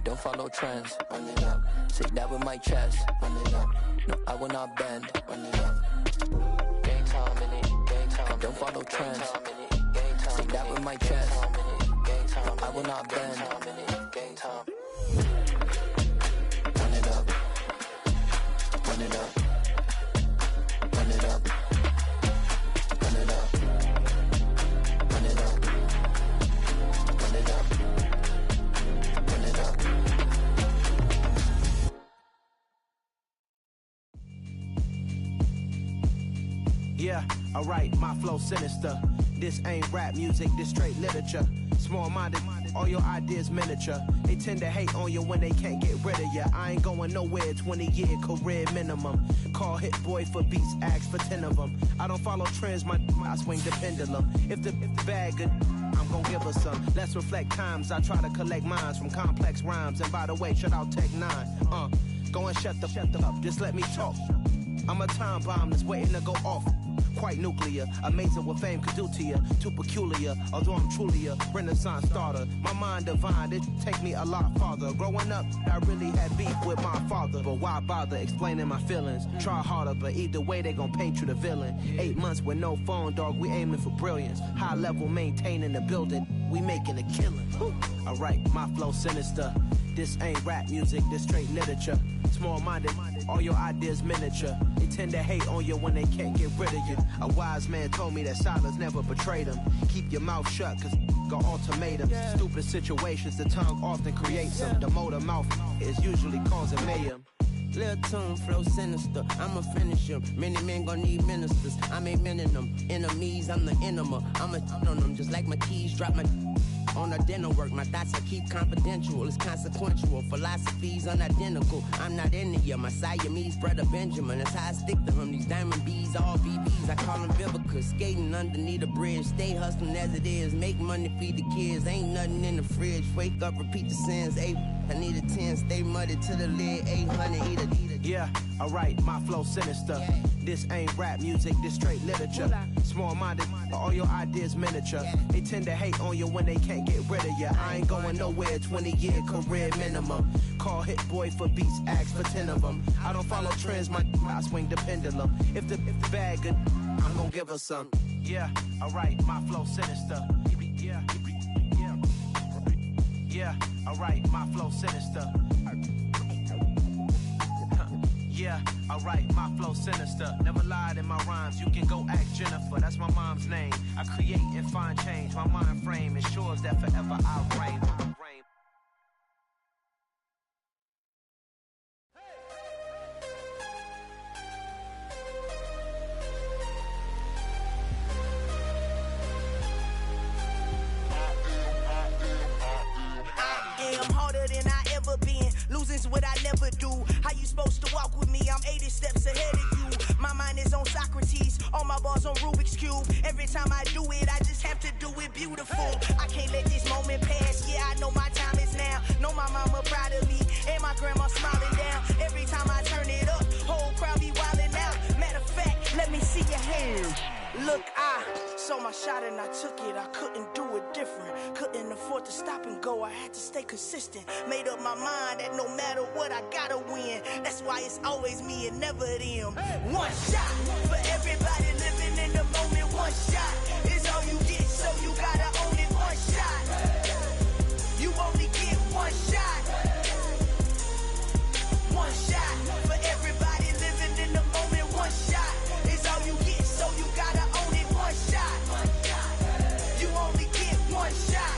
don't follow trends. Run it up. Say that with my chest. Run it up. No, I will not bend. Run it up. Game time in it. Game time. I don't follow trends. Say that with my chest. No, I will not bend. Game time. Run it up. Run it up. Run it up. Run it up. Run it up. Run it up. Run it up. Yeah, alright, my flow sinister. This ain't rap music, this straight literature. Small-minded, all your ideas miniature. They tend to hate on you when they can't get rid of you. I ain't going nowhere, 20-year career minimum. Call Hit Boy for beats, ask for 10 of them. I don't follow trends, I swing the pendulum. If the bag good, I'm gon' give her some. Let's reflect times, I try to collect minds from complex rhymes. And by the way, shout out Tech 9. Go and shut the up, just let me talk. I'm a time bomb that's waiting to go off. Quite nuclear, amazing what fame could do to you. Too peculiar, although I'm truly a renaissance starter. My mind divine, it take me a lot farther. Growing up, I really had beef with my father. But why bother explaining my feelings? Try harder, but either way they gon' paint you the villain. 8 months with no phone, dog, we aiming for brilliance. High level maintaining the building, we making a killing. Alright, my flow sinister. This ain't rap music, this straight literature. Small-minded, all your ideas miniature. They tend to hate on you when they can't get rid of you. A wise man told me that silence never betrayed him. Keep your mouth shut, cause got ultimatums. Stupid situations, the tongue often creates them. The motor mouth is usually causing mayhem. Lil' tune, flow sinister, I'ma finish him. Many men gon' need ministers, I'm a men in them. Enemies, I'm the enema. I'ma on them just like my keys, drop my on a dinner work. My thoughts I keep confidential, it's consequential. Philosophies unidentical, I'm not in it yet. My Siamese brother Benjamin, that's how I stick to him. These diamond bees, all BBs, I call them Vivica. Skating underneath a bridge, stay hustling as it is. Make money, feed the kids, ain't nothing in the fridge. Wake up, repeat the sins, I need a 10, stay muddy to the lid, 800, eat a. Yeah, alright, my flow sinister. This ain't rap music, this straight literature. Small-minded, all your ideas miniature. They tend to hate on you when they can't get rid of you. I ain't going nowhere, 20-year career minimum. Call Hit Boy for beats, ask for 10 of them. I don't follow trends, I swing the pendulum. If the bag good, I'm gon' give her some. Yeah, alright, my flow sinister. Yeah, alright, my flow sinister. Yeah, alright, my flow sinister. Never lied in my rhymes, you can go ask Jennifer, that's my mom's name. I create and find change, my mind frame ensures that forever I reign. Losing's what I never do. How you supposed to walk with me? I'm 80 steps ahead of you. My mind is on Socrates, all my bars on Rubik's Cube. Every time I do it, I just have to do it beautiful. I can't let this moment pass. Yeah, I know my time is now. Know my mama proud of me, and my grandma smiling down. Every time I turn it up, whole crowd be wildin' out. Matter of fact, let me see your hands. Look, I saw my shot and I took it. I couldn't do it different. Couldn't afford to stop and go. I had to stay consistent. Made up my mind that no matter what, I gotta win. That's why it's always me and never them. One shot for everybody living in the moment. One shot is all you get, so you gotta own it. One shot. You only get one shot. One shot for everybody living in the moment. One shot is all you get, so you gotta own it. One shot. You only get one shot.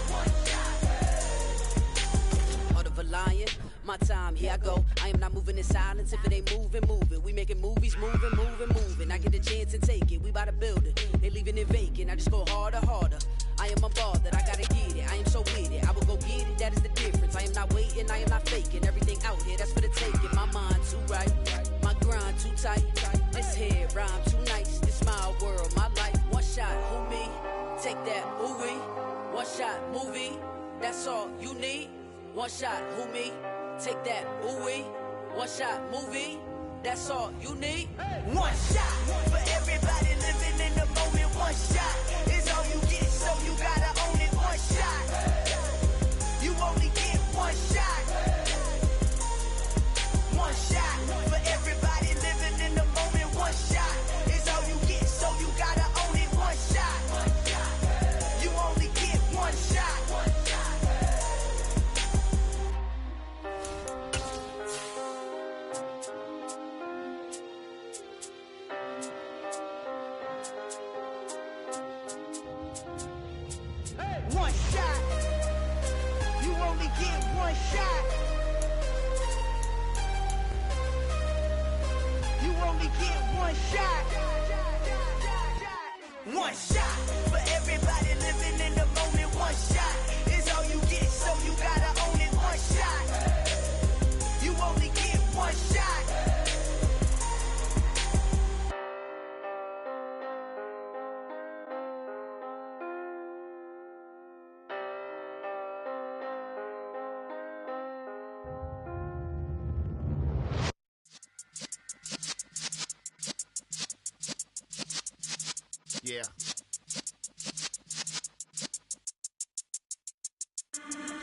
Heart of a lion, my time, here I go. I am not moving in silence. If it ain't moving, moving. We making movies, moving. I get a chance and take it. We bout to build it. They leaving it vacant. I just go harder. I am unbothered. I gotta get it. I am so with it. I will go get it. That is the difference. I am not waiting. I am not faking. Everything out here, that's for the taking. My mind too right. My grind too tight. This head rhyme too nice. This my world, my life. One shot, who me? Take that, ooh wee. One shot, movie. That's all you need. One shot, who me? Take that, ooh wee. One shot, movie. That's all you need. One shot for everybody living in the moment. One shot is all you get, so you gotta own it. One shot. You only get one shot. get one shot. You only get one shot. One shot for everybody living in the moment. One shot is all you get, so you gotta own it. One shot. You only get one shot. Yeah.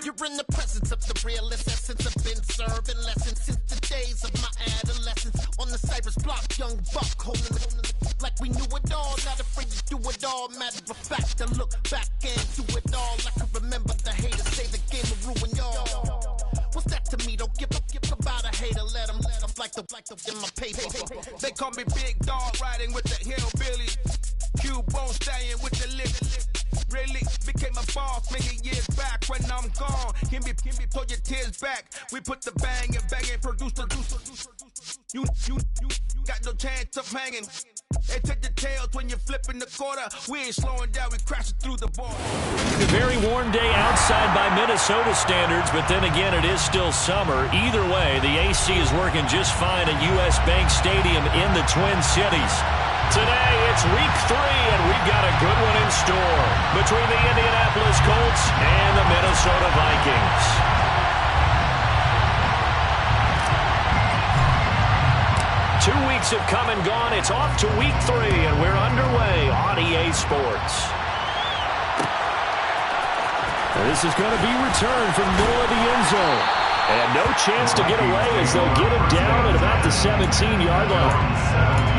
You're in the presence of the realest essence. I've been serving lessons since the days of my adolescence. On the Cypress block, young buck holding it like we knew it all. Not afraid to do it all. Matter of fact, I look back into it all. I can remember the haters say the game will ruin y'all. What's that to me? Don't give about a hater. Let them like the in my paper. They call me Big Dog, riding with the hillbilly. Cubone stallion with the lip. Really became a boss many years back. When I'm gone, can me pull your tears back. We put the bang and produce. You got no chance of hanging. They take the tails when you're flipping the quarter. We ain't slowing down, we crashing through the border. A very warm day outside by Minnesota standards, but then again, it is still summer. Either way, the AC is working just fine at US Bank Stadium in the Twin Cities. Today, it's week 3, and we've got a good one in store between the Indianapolis Colts and the Minnesota Vikings. Two weeks have come and gone. It's off to week 3, and we're underway on EA Sports. This is going to be returned from the middle of the end zone. And no chance to get away as they'll get it down at about the 17-yard line.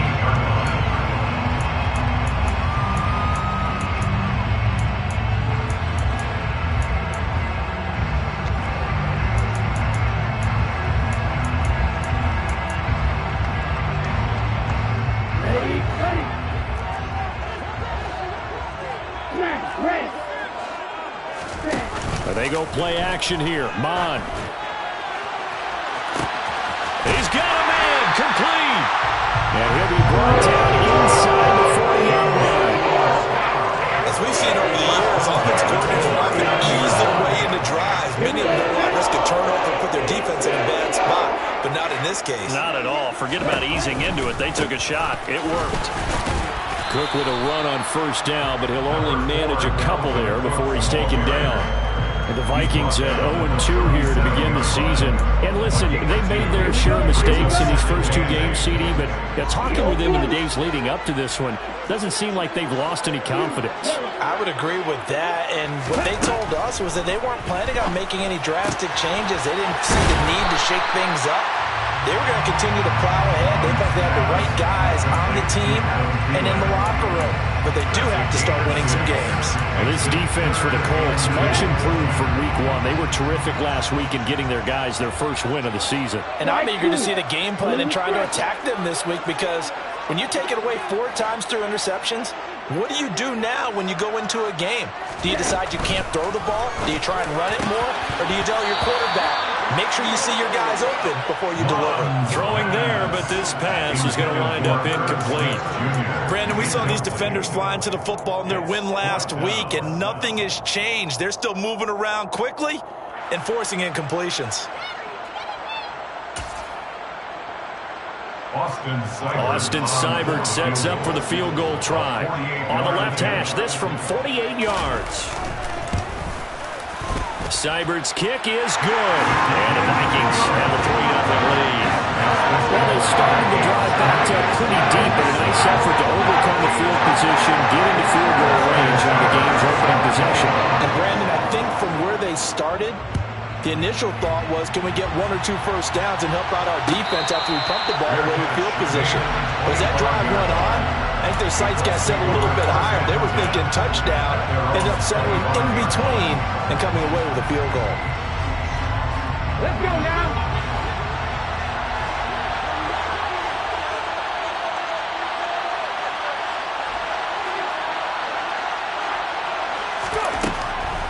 They go play action here. Mon. He's got a man complete. And he'll be brought down inside the 40-yard line. As we've seen over the years, offensive coordinators will often ease their way into drives. Many of them don't want to risk a turnover and put their defense in a bad spot, but not in this case. Not at all. Forget about easing into it. They took a shot. It worked. Cook with a run on first down, but he'll only manage a couple there before he's taken down. And the Vikings at 0-2 here to begin the season. And listen, they made their share of mistakes in these first 2 games, CD, but talking with them in the days leading up to this one, doesn't seem like they've lost any confidence. I would agree with that, and what they told us was that they weren't planning on making any drastic changes. They didn't see the need to shake things up. They were going to continue to plow ahead. They thought they had the right guys on the team and in the locker room. But they do have to start winning some games. Well, this defense for the Colts, much improved from week 1. They were terrific last week in getting their guys their first win of the season. And I'm eager to see the game plan and trying to attack them this week, because when you take it away 4 times through interceptions, what do you do now when you go into a game? Do you decide you can't throw the ball? Do you try and run it more? Or do you tell your quarterback, make sure you see your guys open before you deliver? Throwing there, but this pass is going to wind up incomplete. Brandon, we saw these defenders flying to the football in their win last week, and nothing has changed. They're still moving around quickly and forcing incompletions. Austin Seibert sets up for the field goal try. On the left hash, this from 48 yards. Seibert's kick is good. And the Vikings have a 3-0 lead. Well, they started the drive back pretty deep, but a nice effort to overcome the field position, get into field goal range on the game's opening possession. And Brandon, I think from where they started, the initial thought was, can we get 1 or 2 first downs and help out our defense after we pump the ball away with field position? But as that drive went on, I think their sights got set a little bit higher. They were thinking touchdown, ended up settling in between and coming away with a field goal. Let's go now.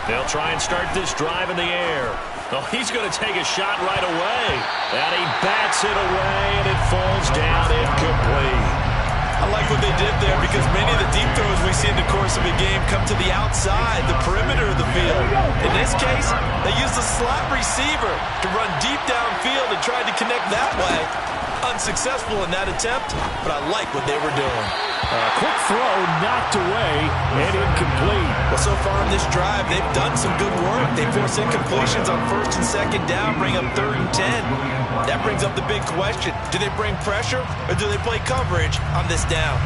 They'll try and start this drive in the air. Oh, he's going to take a shot right away. And he bats it away, and it falls down incomplete. I like what they did there because many of the deep throws we see in the course of a game come to the outside, the perimeter of the field. In this case, they used a slot receiver to run deep downfield and tried to connect that way. Unsuccessful in that attempt, but I like what they were doing. Quick throw knocked away and incomplete. Well, so far in this drive, they've done some good work. They force incompletions on 1st and 2nd down, bring up 3rd and 10. That brings up the big question. Do they bring pressure or do they play coverage on this down?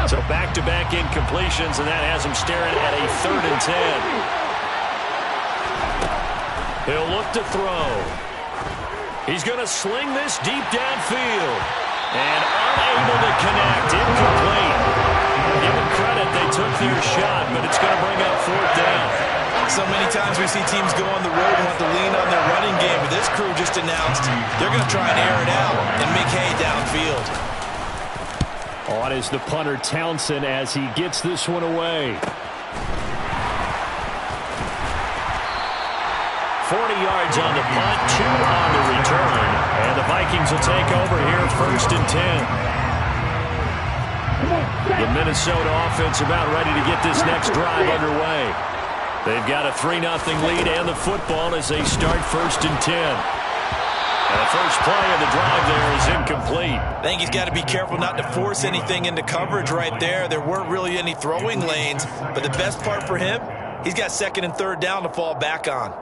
So back-to-back incompletions, and that has him staring at a 3rd and 10. He'll look to throw. He's going to sling this deep downfield. And unable to connect. Incomplete. Give them credit. They took their shot, but it's going to bring up 4th down. So many times we see teams go on the road and want to lean on their running game, but this crew just announced they're going to try and air it out and make hay downfield. On is the punter Townsend as he gets this one away. 40 yards on the punt, 2 on the return. And the Vikings will take over here 1st and 10. The Minnesota offense about ready to get this next drive underway. They've got a 3-0 lead and the football as they start 1st and 10. And the first play of the drive there is incomplete. I think he's got to be careful not to force anything into coverage right there. There weren't really any throwing lanes, but the best part for him, he's got 2nd and 3rd down to fall back on.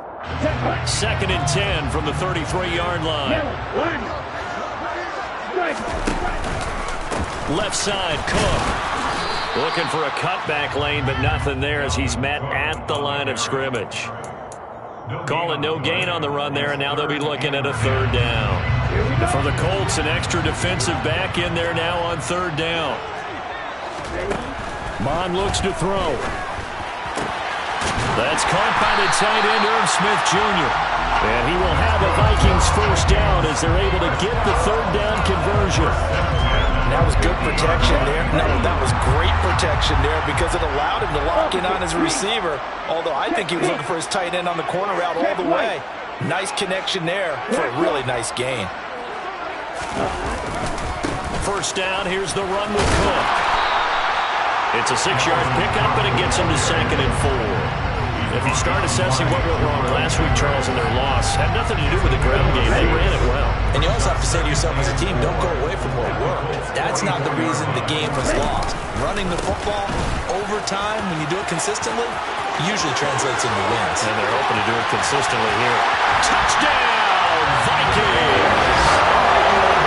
2nd and 10 from the 33-yard line. Left side, Cook. Looking for a cutback lane, but nothing there as he's met at the line of scrimmage. Call it no gain on the run there, and now they'll be looking at a 3rd down. For the Colts, an extra defensive back in there now on 3rd down. Mond looks to throw. That's caught by the tight end, Irv Smith Jr. And he will have a Vikings 1st down as they're able to get the 3rd down conversion. That was good protection there. No, that was great protection there because it allowed him to lock in on his receiver. Although I think he was looking for his tight end on the corner route all the way. Nice connection there for a really nice gain. 1st down, here's the run with Cook. It's a 6-yard pickup, but it gets him to 2nd and 4. If you start assessing what went wrong last week, Charles, in their loss, had nothing to do with the ground game. They ran it well. And you also have to say to yourself as a team, don't go away from what worked. That's not the reason the game was lost. Running the football over time, when you do it consistently, usually translates into wins. And they're hoping to do it consistently here. Touchdown, Vikings!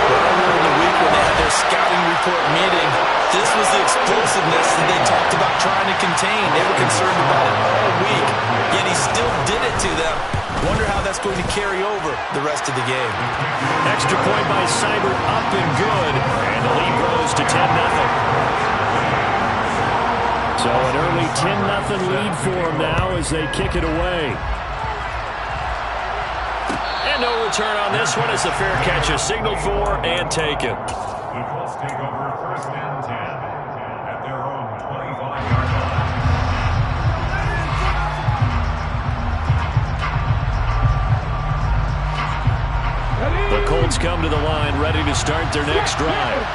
Earlier in the week when they had their scouting report meeting, this was the explosiveness that they talked about trying to contain. They were concerned about it all week, yet he still did it to them. Wonder how that's going to carry over the rest of the game. Extra point by Seibert, up and good, and the lead grows to 10-0. So an early 10-0 lead for them now as they kick it away. And no return on this one as the fair catch is signaled for and taken. The Colts take over 1st and 10 at their own 25-yard line. The Colts come to the line ready to start their next drive.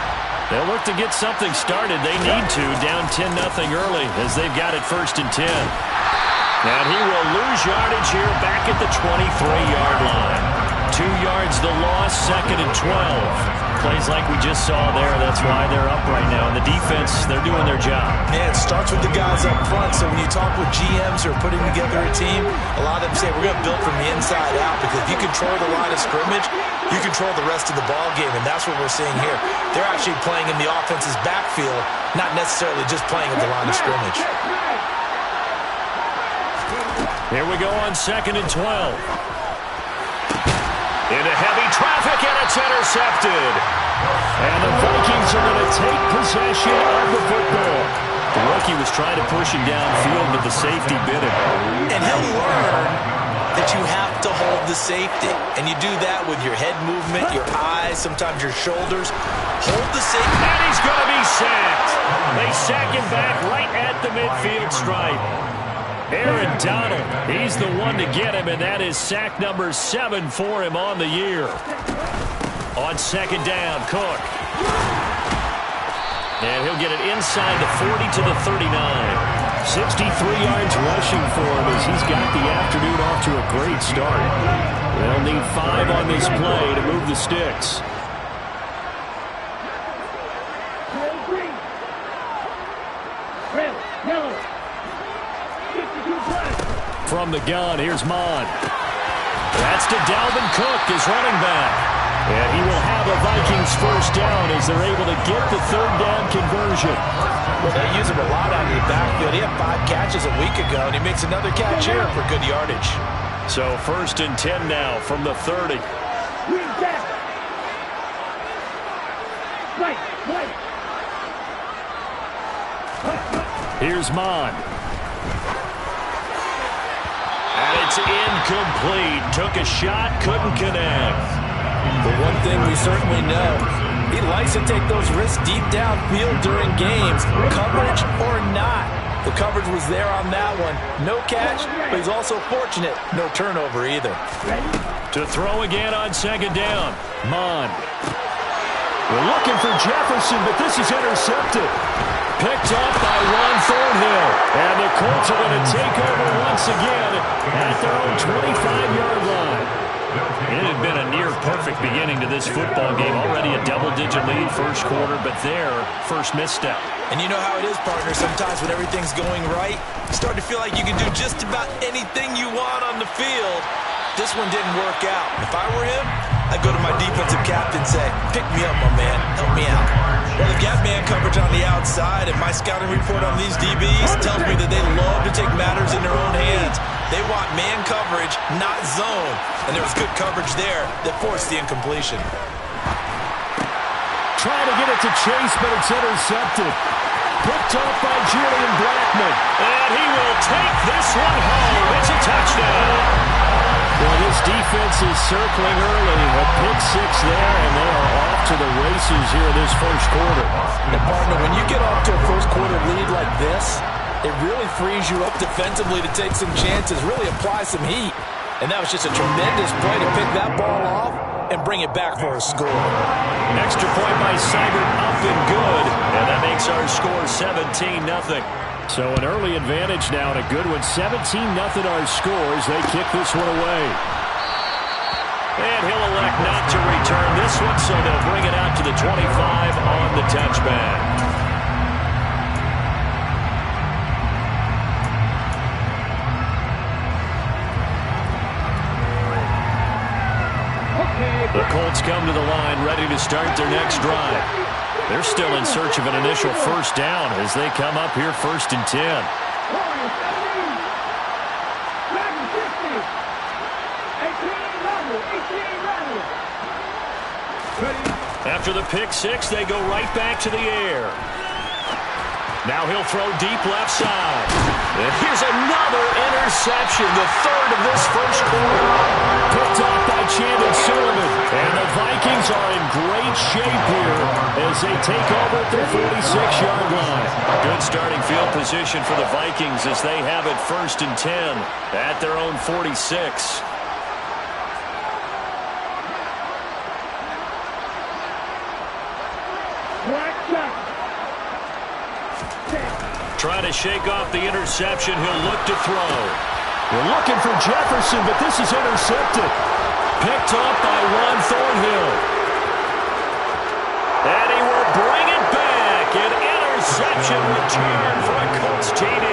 They'll look to get something started. They need to, down 10-0 early as they've got it 1st and 10. And he will lose yardage here back at the 23-yard line. 2 yards the loss, 2nd and 12. Plays like we just saw there. That's why they're up right now. And the defense, they're doing their job. Yeah, it starts with the guys up front. So when you talk with GMs who are putting together a team, a lot of them say we're going to build from the inside out because if you control the line of scrimmage, you control the rest of the ball game, and that's what we're seeing here. They're actually playing in the offense's backfield, not necessarily just playing at the line of scrimmage. Here we go on 2nd and 12. Into heavy traffic, and it's intercepted. And the Vikings are going to take possession of the football. The rookie was trying to push him downfield, but the safety bit him. And he'll learn that you have to hold the safety. And you do that with your head movement, your eyes, sometimes your shoulders. Hold the safety. back right at the midfield stripe. Aaron Donald, he's the one to get him, and that is sack number 7 for him on the year. On second down, Cook. And he'll get it inside the 40 to the 39. 63 yards rushing for him as he's got the afternoon off to a great start. They'll need 5 on this play to move the sticks. From the gun, here's Mond. That's to Dalvin Cook, his running back. And he will have a Vikings first down as they're able to get the third down conversion. Well, they use him a lot out of the backfield. He had 5 catches a week ago, and he makes another catch here for good yardage. So first and 10 now from the 30. Here's Mond. And it's incomplete. Took a shot, couldn't connect. The one thing we certainly know, he likes to take those risks deep downfield during games, coverage or not. The coverage was there on that one. No catch, but he's also fortunate. No turnover either. To throw again on second down. Mond. We're looking for Jefferson, but this is intercepted. Picked up by Juan Thornhill. And the Colts are going to take over once again at their own 25-yard line. It had been a near-perfect beginning to this football game. Already a double-digit lead first quarter, but their first misstep. And you know how it is, partner. Sometimes when everything's going right, you start to feel like you can do just about anything you want on the field. This one didn't work out. If I were him, I'd go to my defensive captain and say, pick me up, my man. Help me out. Well, they've got man coverage on the outside, and my scouting report on these DBs tells me that they love to take matters in their own hands. They want man coverage, not zone. And there was good coverage there that forced the incompletion. Trying to get it to Chase, but it's intercepted. Picked up by Julian Blackmon. And he will take this one home. It's a touchdown. Well, this defense is circling early. A pick-6 there, and they are off to the races here in this first quarter. And, partner, when you get off to a first-quarter lead like this, it really frees you up defensively to take some chances, really apply some heat. And that was just a tremendous play to pick that ball off and bring it back for a score. Extra point by Seibert, up and good. And that makes our score 17-0. So an early advantage now and a good one. 17-0 our scores. They kick this one away. And he'll elect not to return this one, so they'll bring it out to the 25 on the touchback. The Colts come to the line ready to start their next drive. They're still in search of an initial first down as they come up here first and 10. After the pick-6, they go right back to the air. Now he'll throw deep left side. And here's another interception, the third of this first quarter. Picked off by Chandon Sullivan. And the Vikings are in great shape here as they take over at their 46-yard line. Good starting field position for the Vikings as they have it first and 10 at their own 46. Trying to shake off the interception. He'll look to throw. We're looking for Jefferson, but this is intercepted. Picked up by Juan Thornhill. And he will bring it back. An interception return for a Colts TD.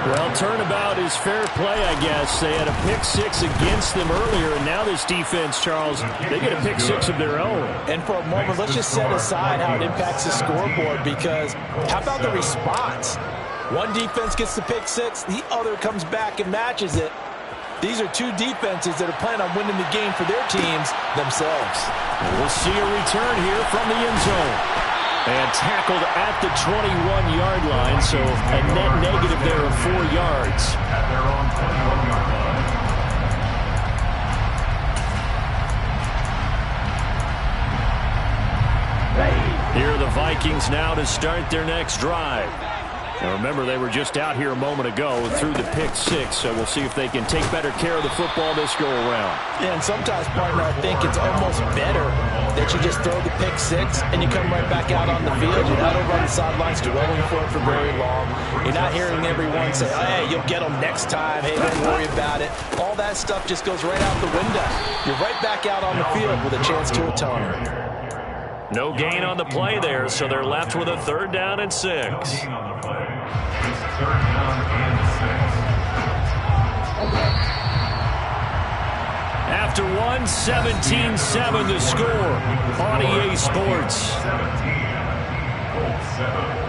Well, turnabout is fair play, I guess. They had a pick-6 against them earlier, and now this defense, Charles, they get a pick-6 of their own. And for a moment, let's just set aside how it impacts the scoreboard, because how about the response? One defense gets the pick-6, the other comes back and matches it. These are two defenses that are planning on winning the game for their teams themselves. We'll see a return here from the end zone. And tackled at the 21-yard line, so a net negative there of 4 yards. At their own 21-yard line. Here are the Vikings now to start their next drive. Now remember, they were just out here a moment ago through the pick six, so we'll see if they can take better care of the football this go-around. Yeah, and sometimes, partner, I think it's almost better that you just throw the pick six and you come right back out on the field. You're not over on the sidelines dwelling for it for very long. You're not hearing everyone say, hey, you'll get them next time. Hey, don't worry about it. All that stuff just goes right out the window. You're right back out on the field with a chance to atone. No gain on the play there, so they're left with a 3rd down and 6. No gain on the play. It's 3rd down and 6. After 1, 17-7 the score on EA Sports. 17, Colts 7.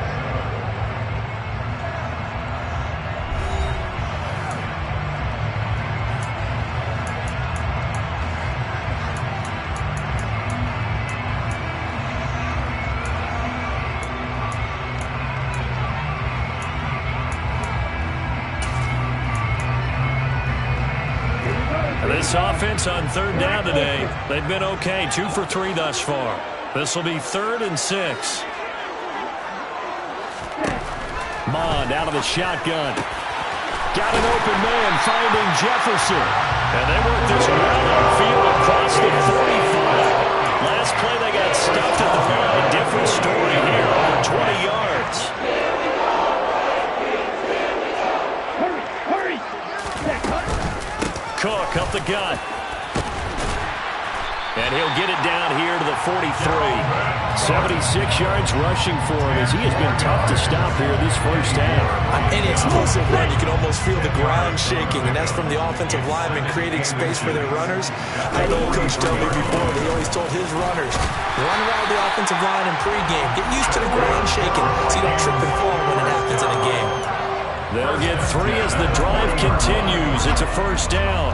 This offense on 3rd down today, they've been okay, 2 for 3 thus far. This will be 3rd and 6. Mond out of the shotgun. Got an open man, finding Jefferson. And they work this well upfield across the 45. Last play they got stuffed at the 9. Different story here, over 20 yards. Cook up the gut. And he'll get it down here to the 43. 76 yards rushing for him as he has been tough to stop here this first half. On any explosive run, you can almost feel the ground shaking, and that's from the offensive linemen creating space for their runners. I know Coach told me before, he always told his runners, run around the offensive line in pregame. Get used to the ground shaking so you don't trip and fall when it happens in a game. They'll get 3 as the drive continues. It's a 1st down.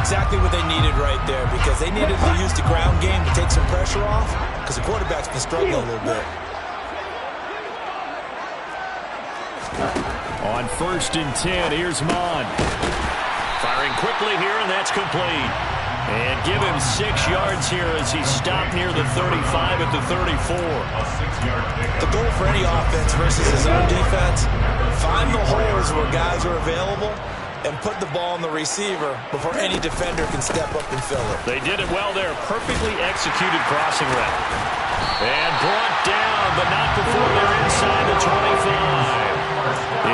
Exactly what they needed right there, because they needed to use the ground game to take some pressure off, because the quarterback's been struggling a little bit. On 1st and 10, here's Mond. Firing quickly here, and that's complete. And give him 6 yards here as he's stopped near the 35 at the 34. The goal for any offense versus his own defense, find the holes where guys are available and put the ball on the receiver before any defender can step up and fill it. They did it well there. Perfectly executed crossing route. And brought down, but not before they're inside the 25.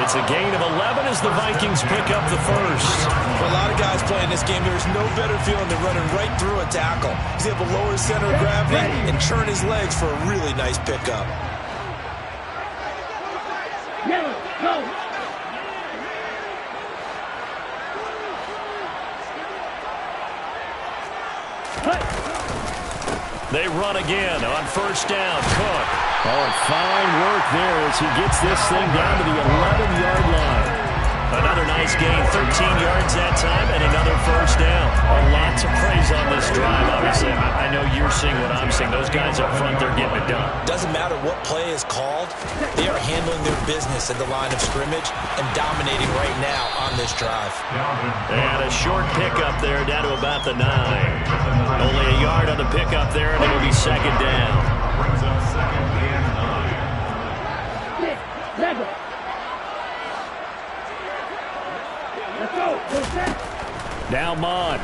It's a gain of 11 as the Vikings pick up the 1st. For a lot of guys playing this game, there's no better feeling than running right through a tackle. He's able to lower his center of gravity and turn his legs for a really nice pickup. They run again on 1st down. Cook. Oh, fine work there as he gets this thing down to the 11-yard line. Another nice gain, 13 yards that time, and another 1st down. A lot to praise on this drive, obviously. I know you're seeing what I'm seeing. Those guys up front, they're getting it done. Doesn't matter what play is called. They are handling their business at the line of scrimmage and dominating right now on this drive. And a short pickup there down to about the 9. Only a yard on the pickup there, and it'll be 2nd down. Brings up 2nd and 9. Now Mond.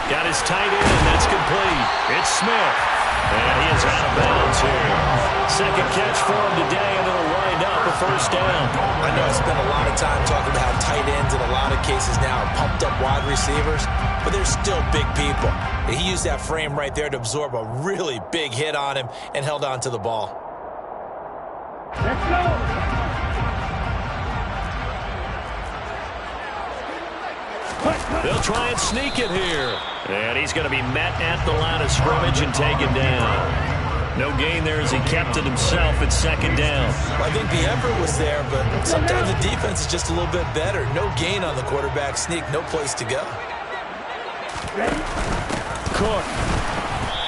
Got his tight end, and that's complete. It's Smith. And he is out of bounds here. 2nd catch for him today, and it'll wind up a 1st down. I know I spent a lot of time talking about how tight ends in a lot of cases now are pumped up wide receivers, but they're still big people. He used that frame right there to absorb a really big hit on him and held on to the ball. Let's go! They'll try and sneak it here. And he's going to be met at the line of scrimmage and taken down. No gain there as he kept it himself at 2nd down. Well, I think the effort was there, but sometimes the defense is just a little bit better. No gain on the quarterback sneak, no place to go. Cook.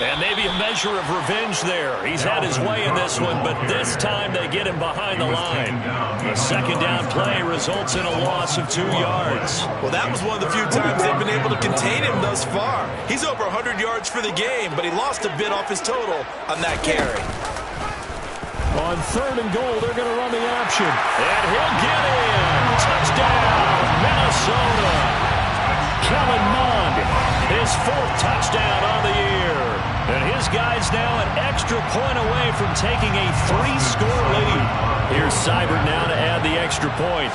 And maybe a measure of revenge there. He's had his way in this one, but this time they get him behind the line. The second down play results in a loss of 2 yards. Well, that was one of the few times they've been able to contain him thus far. He's over 100 yards for the game, but he lost a bit off his total on that carry. On 3rd and goal, they're going to run the option. And he'll get in. Touchdown, Minnesota. Kellen Mond, his 4th touchdown on the year. And his guy's now an extra point away from taking a 3-score lead. Here's Seibert now to add the extra point.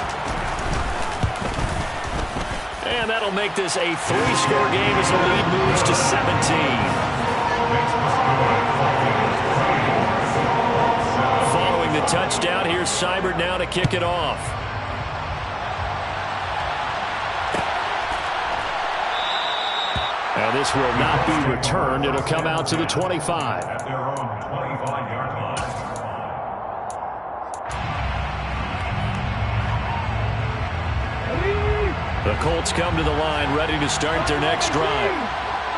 And that'll make this a 3-score game as the lead moves to 17. Following the touchdown, here's Seibert now to kick it off. Now this will not be returned. It'll come out to the 25. At their own 25-yard line. The Colts come to the line, ready to start their next drive.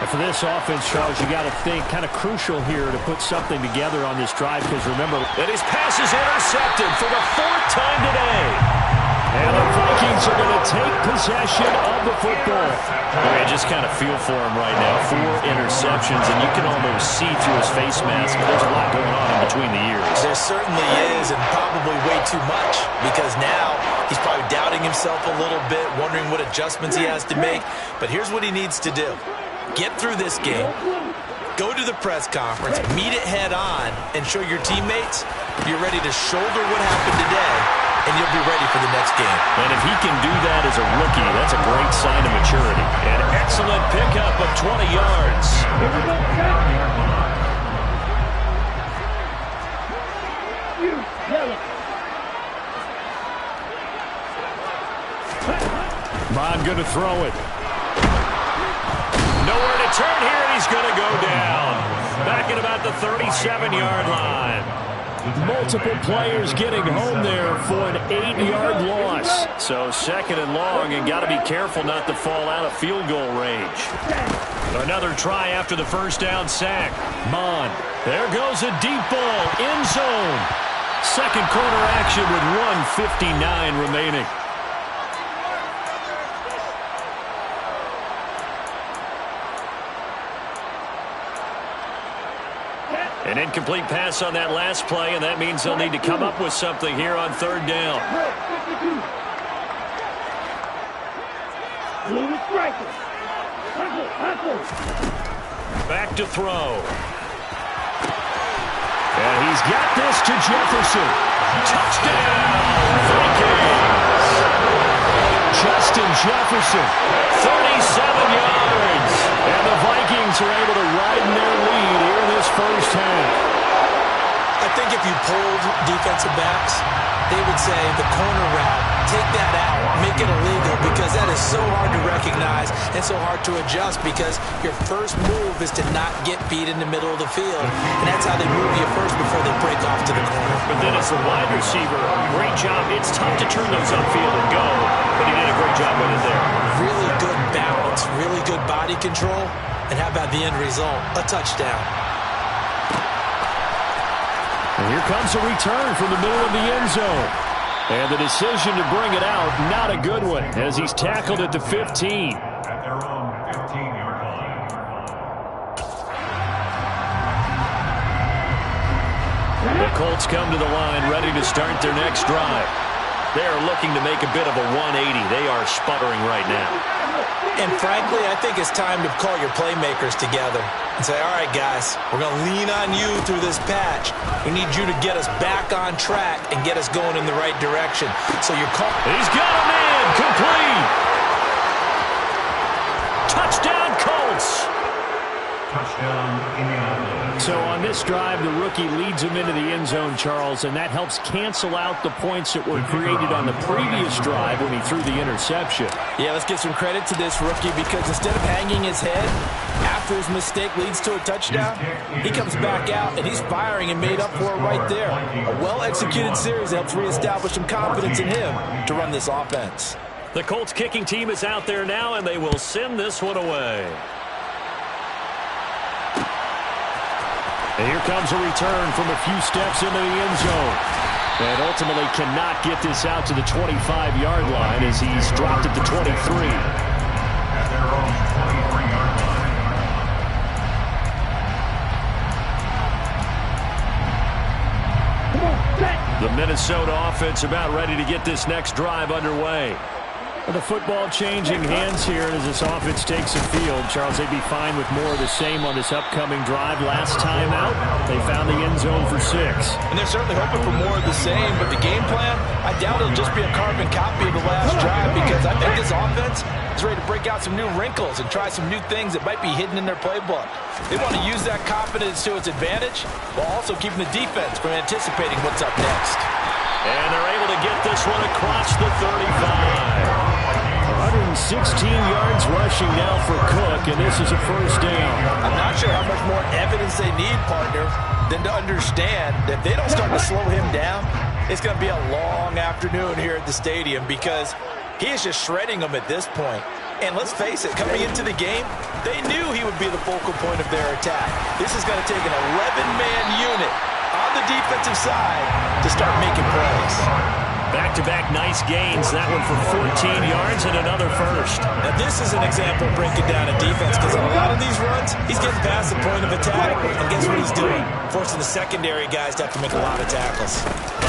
And for this offense, Charles, you got to think kind of crucial here to put something together on this drive, because remember that his pass is intercepted for the 4th time today. And the Vikings are going to take possession of the football. I just kind of feel for him right now. 4 interceptions, and you can almost see through his face mask. There's a lot going on in between the ears. There certainly is, and probably way too much, because now he's probably doubting himself a little bit, wondering what adjustments he has to make. But here's what he needs to do. Get through this game, go to the press conference, meet it head on, and show your teammates you're ready to shoulder what happened today, and you'll be ready for the next game. And if he can do that as a rookie, that's a great sign of maturity. An excellent pickup of 20 yards. Bond going to throw it. Nowhere to turn here, and he's going to go down. Back at about the 37-yard line. Multiple players getting home there for an 8-yard loss. So 2nd and long, and got to be careful not to fall out of field goal range. Another try after the first down sack. Mond. There goes a deep ball. End zone. Second quarter action with 1:59 remaining. An incomplete pass on that last play, and that means they'll need to come up with something here on 3rd down. Back to throw. And he's got this to Jefferson. Touchdown, Vikings! Justin Jefferson, 37 yards. And the Vikings are able to widen their lead here in this first half. I think if you polled defensive backs, they would say the corner route, take that out, make it illegal, because that is so hard to recognize and so hard to adjust, because your first move is to not get beat in the middle of the field, and that's how they move you first before they break off to the corner. But then as a wide receiver, great job. It's tough to turn those upfield and go, but he did a great job with it there. Really good balance, really good body control, and how about the end result? A touchdown. And here comes a return from the middle of the end zone. And the decision to bring it out, not a good one, as he's tackled at the 15. At their own 15-yard line. The Colts come to the line, ready to start their next drive. They are looking to make a bit of a 180. They are sputtering right now. And frankly, I think it's time to call your playmakers together and say, all right, guys, we're going to lean on you through this patch. We need you to get us back on track and get us going in the right direction. So you're calling. He's got a man, complete. Touchdown, Colts. Touchdown, Indianapolis. So on this drive, the rookie leads him into the end zone, Charles, and that helps cancel out the points that were created on the previous drive when he threw the interception. Yeah, let's give some credit to this rookie, because instead of hanging his head after his mistake leads to a touchdown, he comes back out and he's firing and made up for it right there. A well-executed series helps reestablish some confidence in him to run this offense. The Colts kicking team is out there now, and they will send this one away. And here comes a return from a few steps into the end zone. And ultimately cannot get this out to the 25-yard line as he's dropped at the 23. At their own 23-yard line. The Minnesota offense about ready to get this next drive underway. The football changing hands here as this offense takes the field. Charles, they'd be fine with more of the same on this upcoming drive. Last time out, they found the end zone for 6. And they're certainly hoping for more of the same, but the game plan, I doubt it'll just be a carbon copy of the last drive because I think this offense is ready to break out some new wrinkles and try some new things that might be hidden in their playbook. They want to use that confidence to its advantage while also keeping the defense from anticipating what's up next. And they're able to get this one across the 35. 116 yards rushing now for Cook, and this is a first down. I'm not sure how much more evidence they need, partner, than to understand that if they don't start to slow him down, it's going to be a long afternoon here at the stadium because he is just shredding them at this point. And let's face it, coming into the game, they knew he would be the focal point of their attack. This is going to take an 11-man unit on the defensive side to start making plays. Back-to-back nice gains. That one for 14 yards and another first. Now, this is an example of breaking down a defense because on a lot of these runs, he's getting past the point of attack, and guess what he's doing? Forcing the secondary guys to have to make a lot of tackles.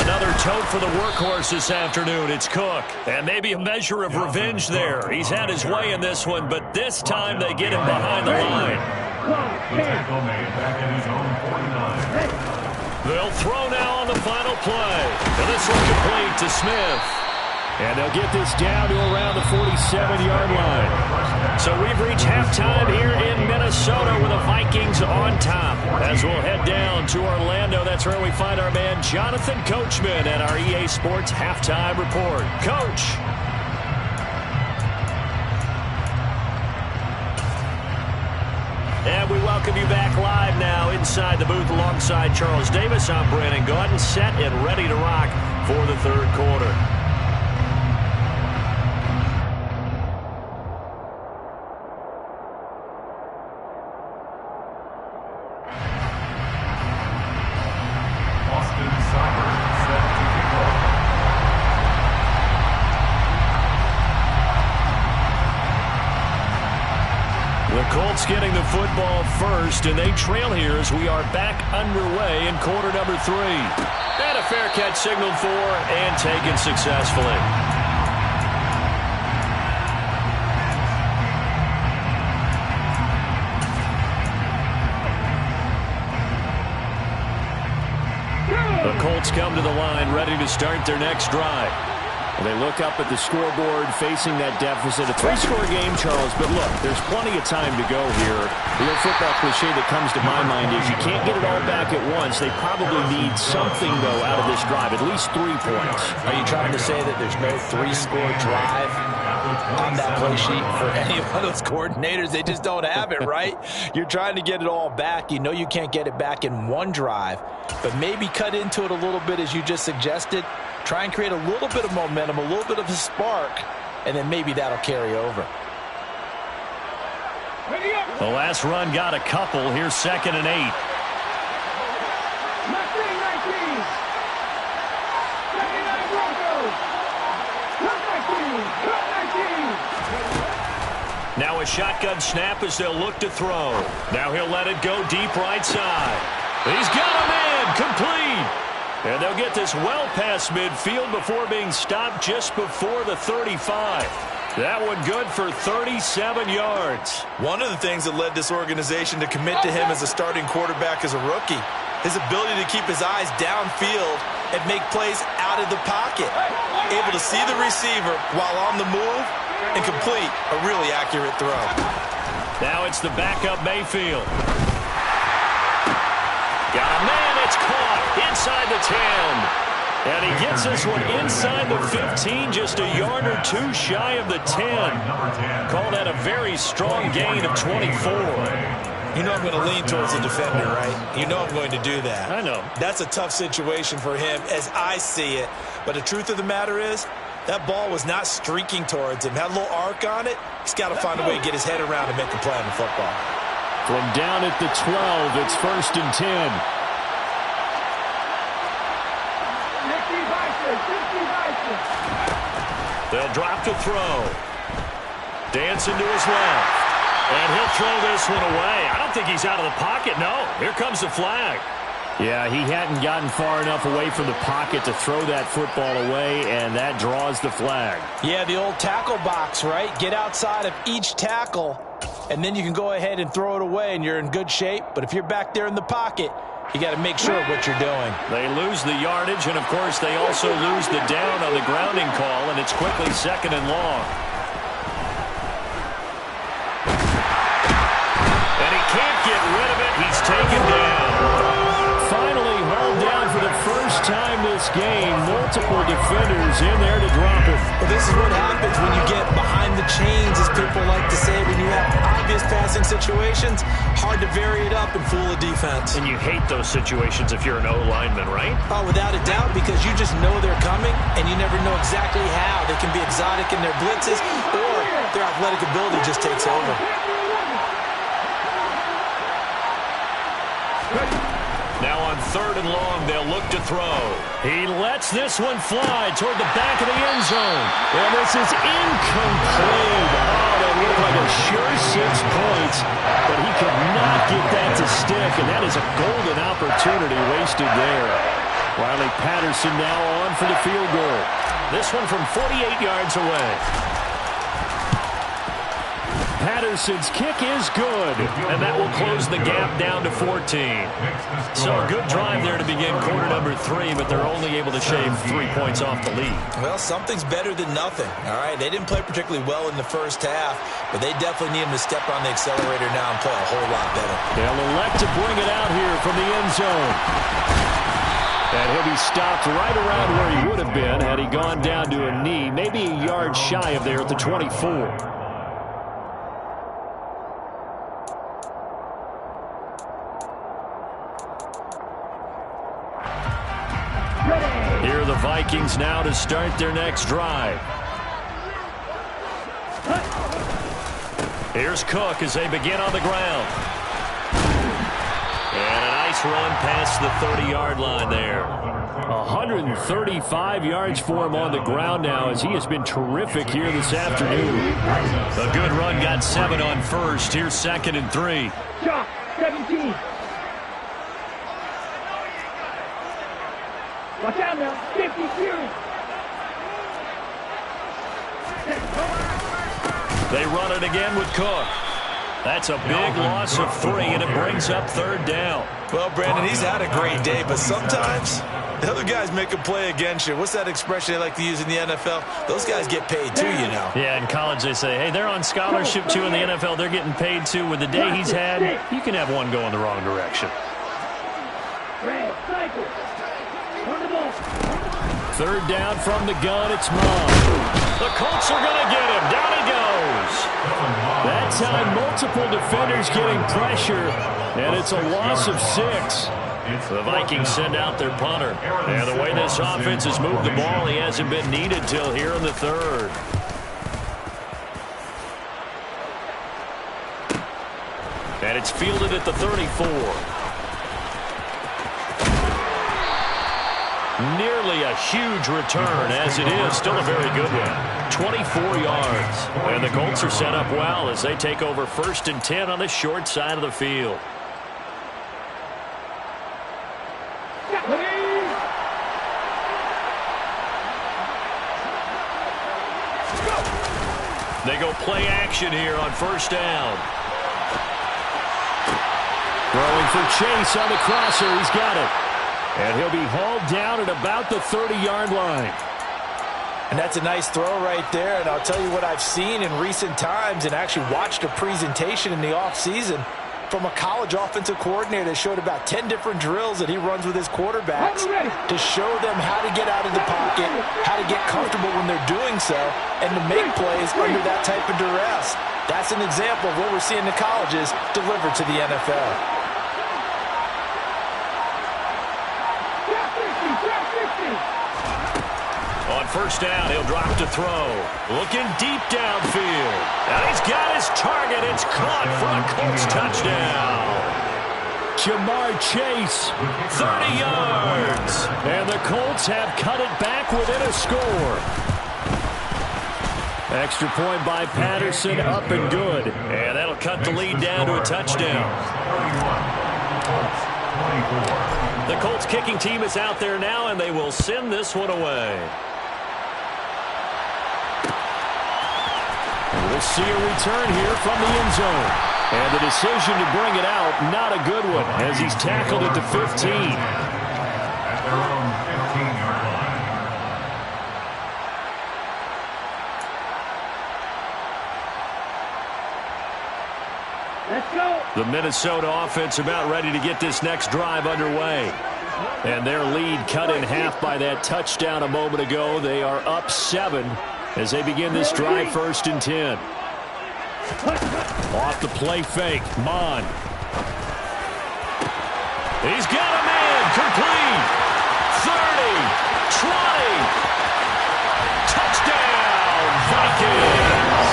Another tote for the workhorse this afternoon. It's Cook. And maybe a measure of revenge there. He's had his way in this one, but this time they get him behind the line. The tackle made back in his own 49. They'll throw now on the final play. And this one complete to Smith. And they'll get this down to around the 47-yard line. So we've reached halftime here in Minnesota with the Vikings on top. As we'll head down to Orlando, that's where we find our man Jonathan Coachman at our EA Sports Halftime Report. Coach. And we welcome you back live now inside the booth alongside Charles Davis. I'm Brandon Gaudin, set and ready to rock for the third quarter. Austin Cyber set to kick off. The Colts getting the football first, and they trail here as we are back underway in quarter number 3. And a fair catch signaled for and taken successfully. The Colts come to the line ready to start their next drive. They look up at the scoreboard facing that deficit. A 3-score game, Charles, but look, there's plenty of time to go here. The old football cliche that comes to my mind is you can't get it all back at once. They probably need something, though, out of this drive, at least 3 points. Are you trying to say that there's no 3-score drive on that play sheet for any of those coordinators? They just don't have it, right? You're trying to get it all back. You know you can't get it back in one drive, but maybe cut into it a little bit as you just suggested. Try and create a little bit of momentum, a little bit of a spark, and then maybe that'll carry over. The last run got a couple. Here's 2nd and 8. Now a shotgun snap as they'll look to throw. Now he'll let it go deep right side. He's got him in. Complete. And they'll get this well past midfield before being stopped just before the 35. That one good for 37 yards. One of the things that led this organization to commit to him as a starting quarterback as a rookie, his ability to keep his eyes downfield and make plays out of the pocket. Able to see the receiver while on the move and complete a really accurate throw. Now it's the backup Mayfield. Got a man, it's caught inside the 10. And he gets this one inside the 15, just a yard or two shy of the 10. Call that a very strong gain of 24. You know I'm going to lean towards the defender, right? You know I'm going to do that. I know. That's a tough situation for him as I see it. But the truth of the matter is, that ball was not streaking towards him. Had a little arc on it. He's got to find a way to get his head around and make a play on the football. From down at the 12, it's 1st and 10. They'll drop to throw. Dancing to his left. And he'll throw this one away. I don't think he's out of the pocket. No, here comes the flag. Yeah, he hadn't gotten far enough away from the pocket to throw that football away, and that draws the flag. Yeah, the old tackle box, right? Get outside of each tackle, and then you can go ahead and throw it away, and you're in good shape. But if you're back there in the pocket, you got to make sure of what you're doing. They lose the yardage, and, of course, they also lose the down on the grounding call, and it's quickly 2nd and long. And he can't get rid of it. He's taken down. Finally hauled down for the first time this game. Multiple defenders in there to drop him. Well, this is what happens when you get behind the chains, as people like to say. When you have obvious passing situations, hard to vary it up and fool a defense. And you hate those situations if you're an O-lineman, right? Oh, without a doubt, because you just know they're coming, and you never know exactly how. They can be exotic in their blitzes, or their athletic ability just takes over. Now on 3rd and long, they'll look to throw. He lets this one fly toward the back of the end zone. And this is incomplete. Oh, that looked like a sure 6 points, but he could not get that to stick, and that is a golden opportunity wasted there. Riley Patterson now on for the field goal. This one from 48 yards away. Patterson's kick is good. And that will close the gap down to 14. So a good drive there to begin quarter number 3, but they're only able to shave 3 points off the lead. Well, something's better than nothing. All right, they didn't play particularly well in the first half, but they definitely need him to step on the accelerator now and play a whole lot better. They'll elect to bring it out here from the end zone. And he'll be stopped right around where he would have been had he gone down to a knee, maybe a yard shy of there at the 24. Here are the Vikings now to start their next drive. Here's Cook as they begin on the ground. And a nice run past the 30-yard line there. 135 yards for him on the ground now as he has been terrific here this afternoon. A good run got 7 on first. Here's 2nd and 3. Shot, 17. Watch out now, 50 Fury. They run it again with Cook. That's a big loss of 3, and it brings up 3rd down. Well, Brandon, he's had a great day, but sometimes the other guys make a play against you. What's that expression they like to use in the NFL? Those guys get paid too, you know. Yeah, in college they say, hey, they're on scholarship too. In the NFL, they're getting paid too. With the day he's had, you can have one go in the wrong direction. 3rd down from the gun, it's Mom. The Colts are going to get him. Down he goes. That time, multiple defenders getting pressure, and it's a loss of 6. The Vikings send out their punter. And the way this offense has moved the ball, he hasn't been needed till here in the 3rd. And it's fielded at the 34. Nearly a huge return, as it is. Still a very good one. 24 yards. And the Colts are set up well as they take over 1st and 10 on the short side of the field. They go play action here on 1st down. Throwing for Chase on the crosser. He's got it. And he'll be hauled down at about the 30-yard line. And that's a nice throw right there. And I'll tell you what I've seen in recent times and actually watched a presentation in the offseason from a college offensive coordinator that showed about 10 different drills that he runs with his quarterbacks to show them how to get out of the pocket, how to get comfortable when they're doing so, and to make plays under that type of duress. That's an example of what we're seeing in colleges delivered to the NFL. On first down, he'll drop to throw. Looking deep downfield. And he's got his target. It's caught for a Colts touchdown. Jamar Chase, 30 yards. And the Colts have cut it back within a score. Extra point by Patterson, up and good. And that'll cut the lead down to a touchdown. The Colts kicking team is out there now, and they will send this one away. We'll see a return here from the end zone. And the decision to bring it out, not a good one, as he's tackled at the 15. At their own 15-yard line. Let's go. The Minnesota offense about ready to get this next drive underway. And their lead cut in half by that touchdown a moment ago. They are up 7 as they begin this drive, 1st and 10. Off the play fake, Mon. He's got a man, complete. 30, 20. Touchdown, Vikings.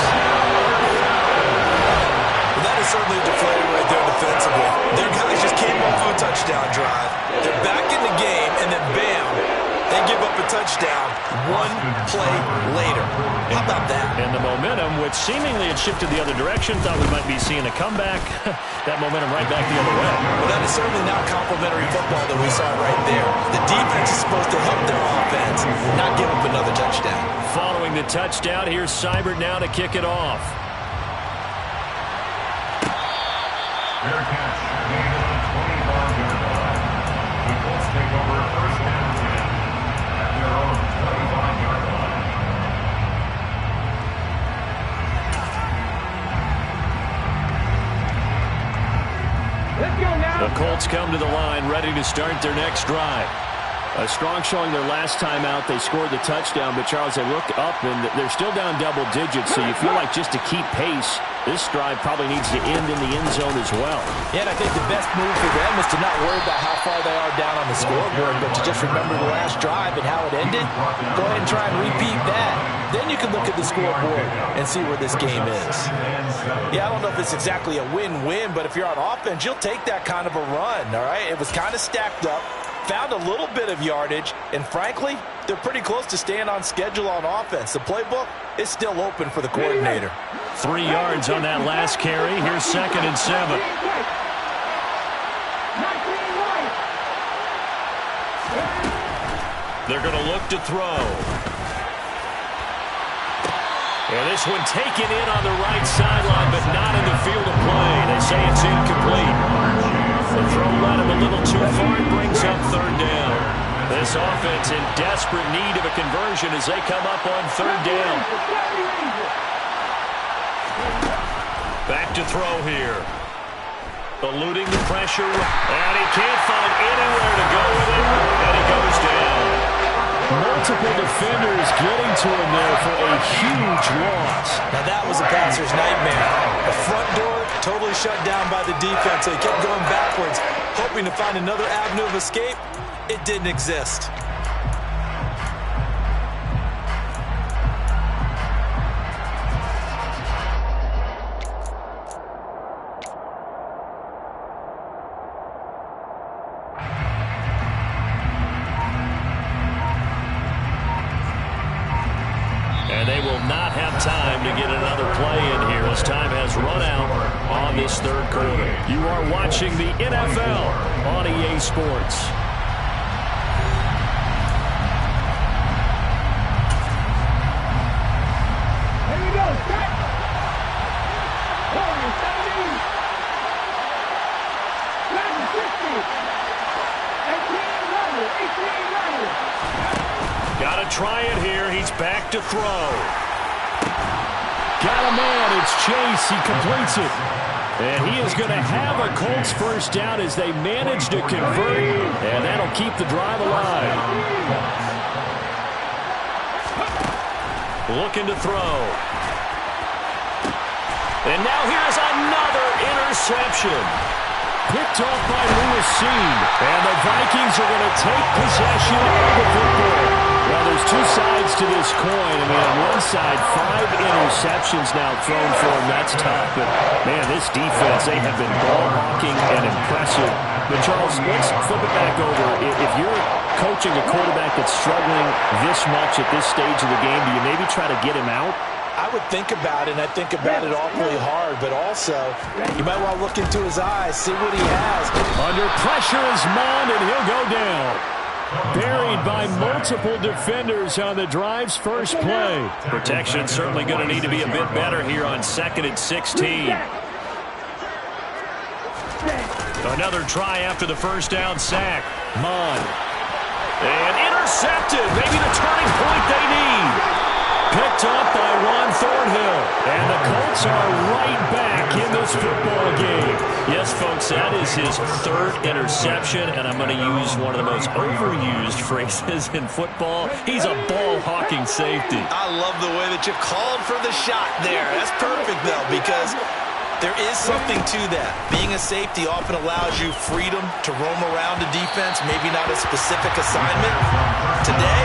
Well, that is certainly a deflator right there defensively. Their guys just came off of a touchdown drive. They're back in the game, and then bam, they give up a touchdown 1 play later. How about that? And the momentum, which seemingly had shifted the other direction, thought we might be seeing a comeback. That momentum right back the other way. Well, that is certainly not complimentary football that we saw right there. The defense is supposed to help their offense, not give up another touchdown. Following the touchdown, here's Seibert now to kick it off. Fair catch made at the 25-yard line. The Colts take over 1st and 10 at their own 25-yard line. Let's go now. The Colts come to the line, ready to start their next drive. A strong showing their last time out. They scored the touchdown, but Charles, they look up and they're still down double digits, so you feel like just to keep pace, this drive probably needs to end in the end zone as well. Yeah, and I think the best move for them is to not worry about how far they are down on the scoreboard, but to just remember the last drive and how it ended. Go ahead and try and repeat that. Then you can look at the scoreboard and see where this game is. Yeah, I don't know if it's exactly a win-win, but if you're on offense, you'll take that kind of a run, all right? It was kind of stacked up. Found a little bit of yardage, and frankly, they're pretty close to staying on schedule on offense. The playbook is still open for the coordinator. 3 yards on that last carry. Here's 2nd and 7. They're going to look to throw. And this one taken in on the right sideline, but not in the field of play. They say it's incomplete. The throw led him a little too far and brings up 3rd down. This offense in desperate need of a conversion as they come up on 3rd down. Back to throw here. Eluding the pressure, and he can't find anywhere to go with it, and he goes down. Multiple defenders getting to him there for a huge loss. Now that was a passer's nightmare. The front door totally shut down by the defense. They kept going backwards, hoping to find another avenue of escape. It didn't exist. They will not have time to get another play in here as time has run out on this 3rd quarter. You are watching the NFL on EA Sports. Here we go. Set. 18 Got to try it here. He's back to throw. Got a man. It's Chase. He completes it. And he is going to have a Colts 1st down as they manage to convert. And that'll keep the drive alive. Looking to throw. And now here's another interception. Picked off by Lewis Cine. And the Vikings are going to take possession of the football. Well, there's two sides to this coin. I mean, on one side, 5 interceptions now thrown for him. That's tough. But, man, this defense, they have been ball-hawking and impressive. But, Charles, let's flip it back over. If you're coaching a quarterback that's struggling this much at this stage of the game, do you maybe try to get him out? I would think about it, and I think about it awfully hard. But also, you might want to look into his eyes, see what he has. Under pressure is Mond, and he'll go down. Buried by multiple defenders on the drive's first play. Protection certainly going to need to be a bit better here on 2nd and 16. Another try after the first down sack. Mond. And intercepted. Maybe the turning point they need. Picked up by Juan Thornhill. And the Colts are right back in this football game. Yes, folks, that is his 3rd interception, and I'm going to use one of the most overused phrases in football. He's a ball-hawking safety. I love the way that you called for the shot there. That's perfect, though, because there is something to that. Being a safety often allows you freedom to roam around a defense, maybe not a specific assignment. Today,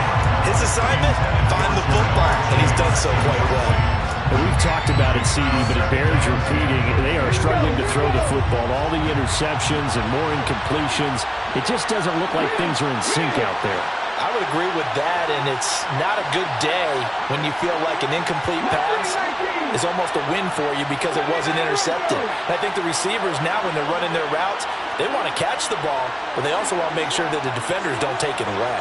his assignment, find the football, and he's done so quite well. And we've talked about it, CD, but it bears repeating. They are struggling to throw the football. All the interceptions and more incompletions. It just doesn't look like things are in sync out there. I would agree with that, and it's not a good day when you feel like an incomplete pass is almost a win for you because it wasn't intercepted. And I think the receivers now, when they're running their routes, they want to catch the ball, but they also want to make sure that the defenders don't take it away.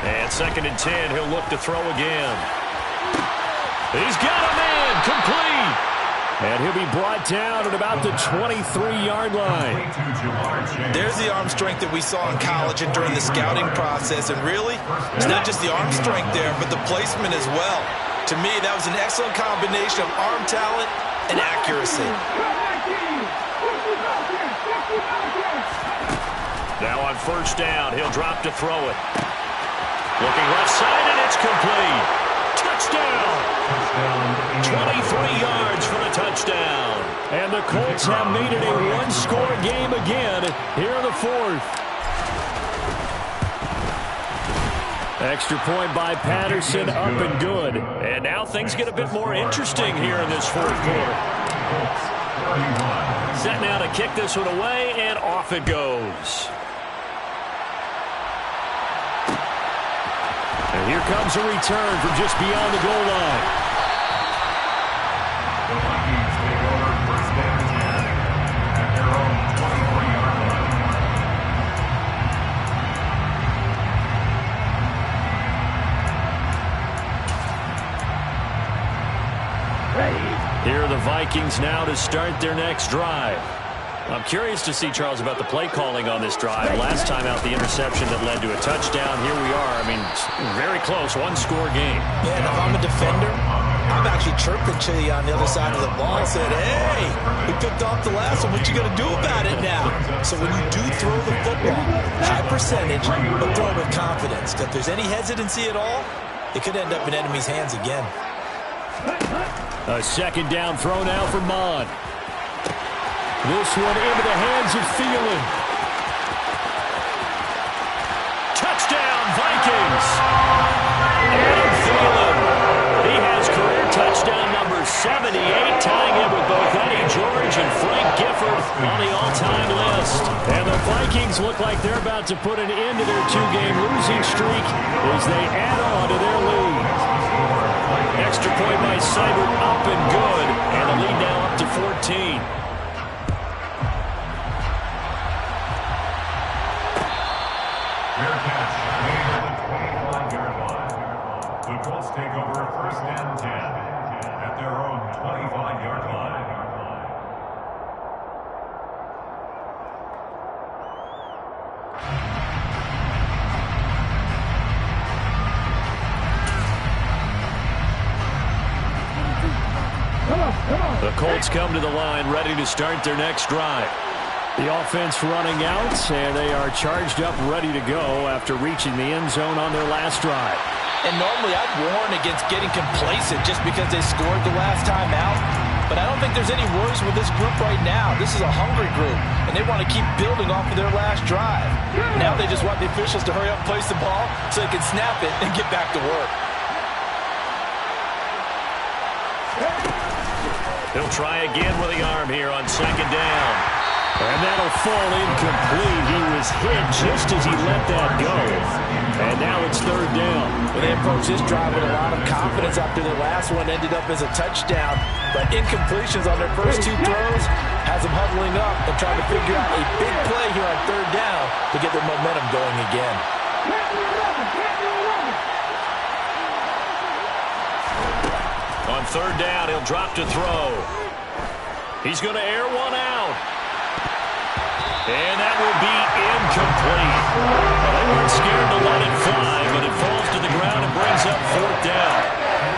And 2nd and 10, he'll look to throw again. He's got a man, complete. And he'll be brought down at about the 23-yard line. There's the arm strength that we saw in college and during the scouting process. And really, it's not just the arm strength there, but the placement as well. To me, that was an excellent combination of arm talent and accuracy. Now on 1st down, he'll drop to throw it. Looking left side, and it's complete. Touchdown! 23 yards for the touchdown. And the Colts have made it a one-score game again here in the 4th. Extra point by Patterson, up and good. And now things get a bit more interesting here in this 4th quarter. Set now to kick this one away, and off it goes. And here comes a return from just beyond the goal line. The Vikings take over 1st and 10 at their own 24-yard line. Here are the Vikings now to start their next drive. I'm curious to see, Charles, about the play calling on this drive. Last time out, the interception that led to a touchdown. Here we are. I mean, very close, one-score game. Yeah, and if I'm a defender, I'm actually chirping to you on the other side of the ball and said, hey, we picked off the last one. What you going to do about it now? So when you do throw the football, high percentage, but throw it with confidence. If there's any hesitancy at all, it could end up in enemy's hands again. A 2nd down throw now for Mond. This one into the hands of Thielen. Touchdown, Vikings! Adam Thielen. He has career touchdown number 78, tying him with both Eddie George and Frank Gifford on the all-time list. And the Vikings look like they're about to put an end to their 2-game losing streak as they add on to their lead. Extra point by Seibert, up and good. And the lead now up to 14. Fair catch made at the 25-yard line. The Colts take over 1st and 10 at their own 25-yard line. The Colts come to the line ready to start their next drive. The offense running out, and they are charged up, ready to go after reaching the end zone on their last drive. And normally I'd warn against getting complacent just because they scored the last time out. But I don't think there's any worries with this group right now. This is a hungry group, and they want to keep building off of their last drive. Now they just want the officials to hurry up and place the ball so they can snap it and get back to work. He'll try again with the arm here on second down. And that'll fall incomplete. He was hit just as he let that go. And now it's third down. Well, they approached this drive with a lot of confidence after their last one ended up as a touchdown. But incompletions on their first two throws has them huddling up and trying to figure out a big play here on third down to get their momentum going again. On third down, he'll drop to throw. He's going to air one out. And that will be incomplete. Well, they weren't scared to let it fly, but it falls to the ground and brings up fourth down.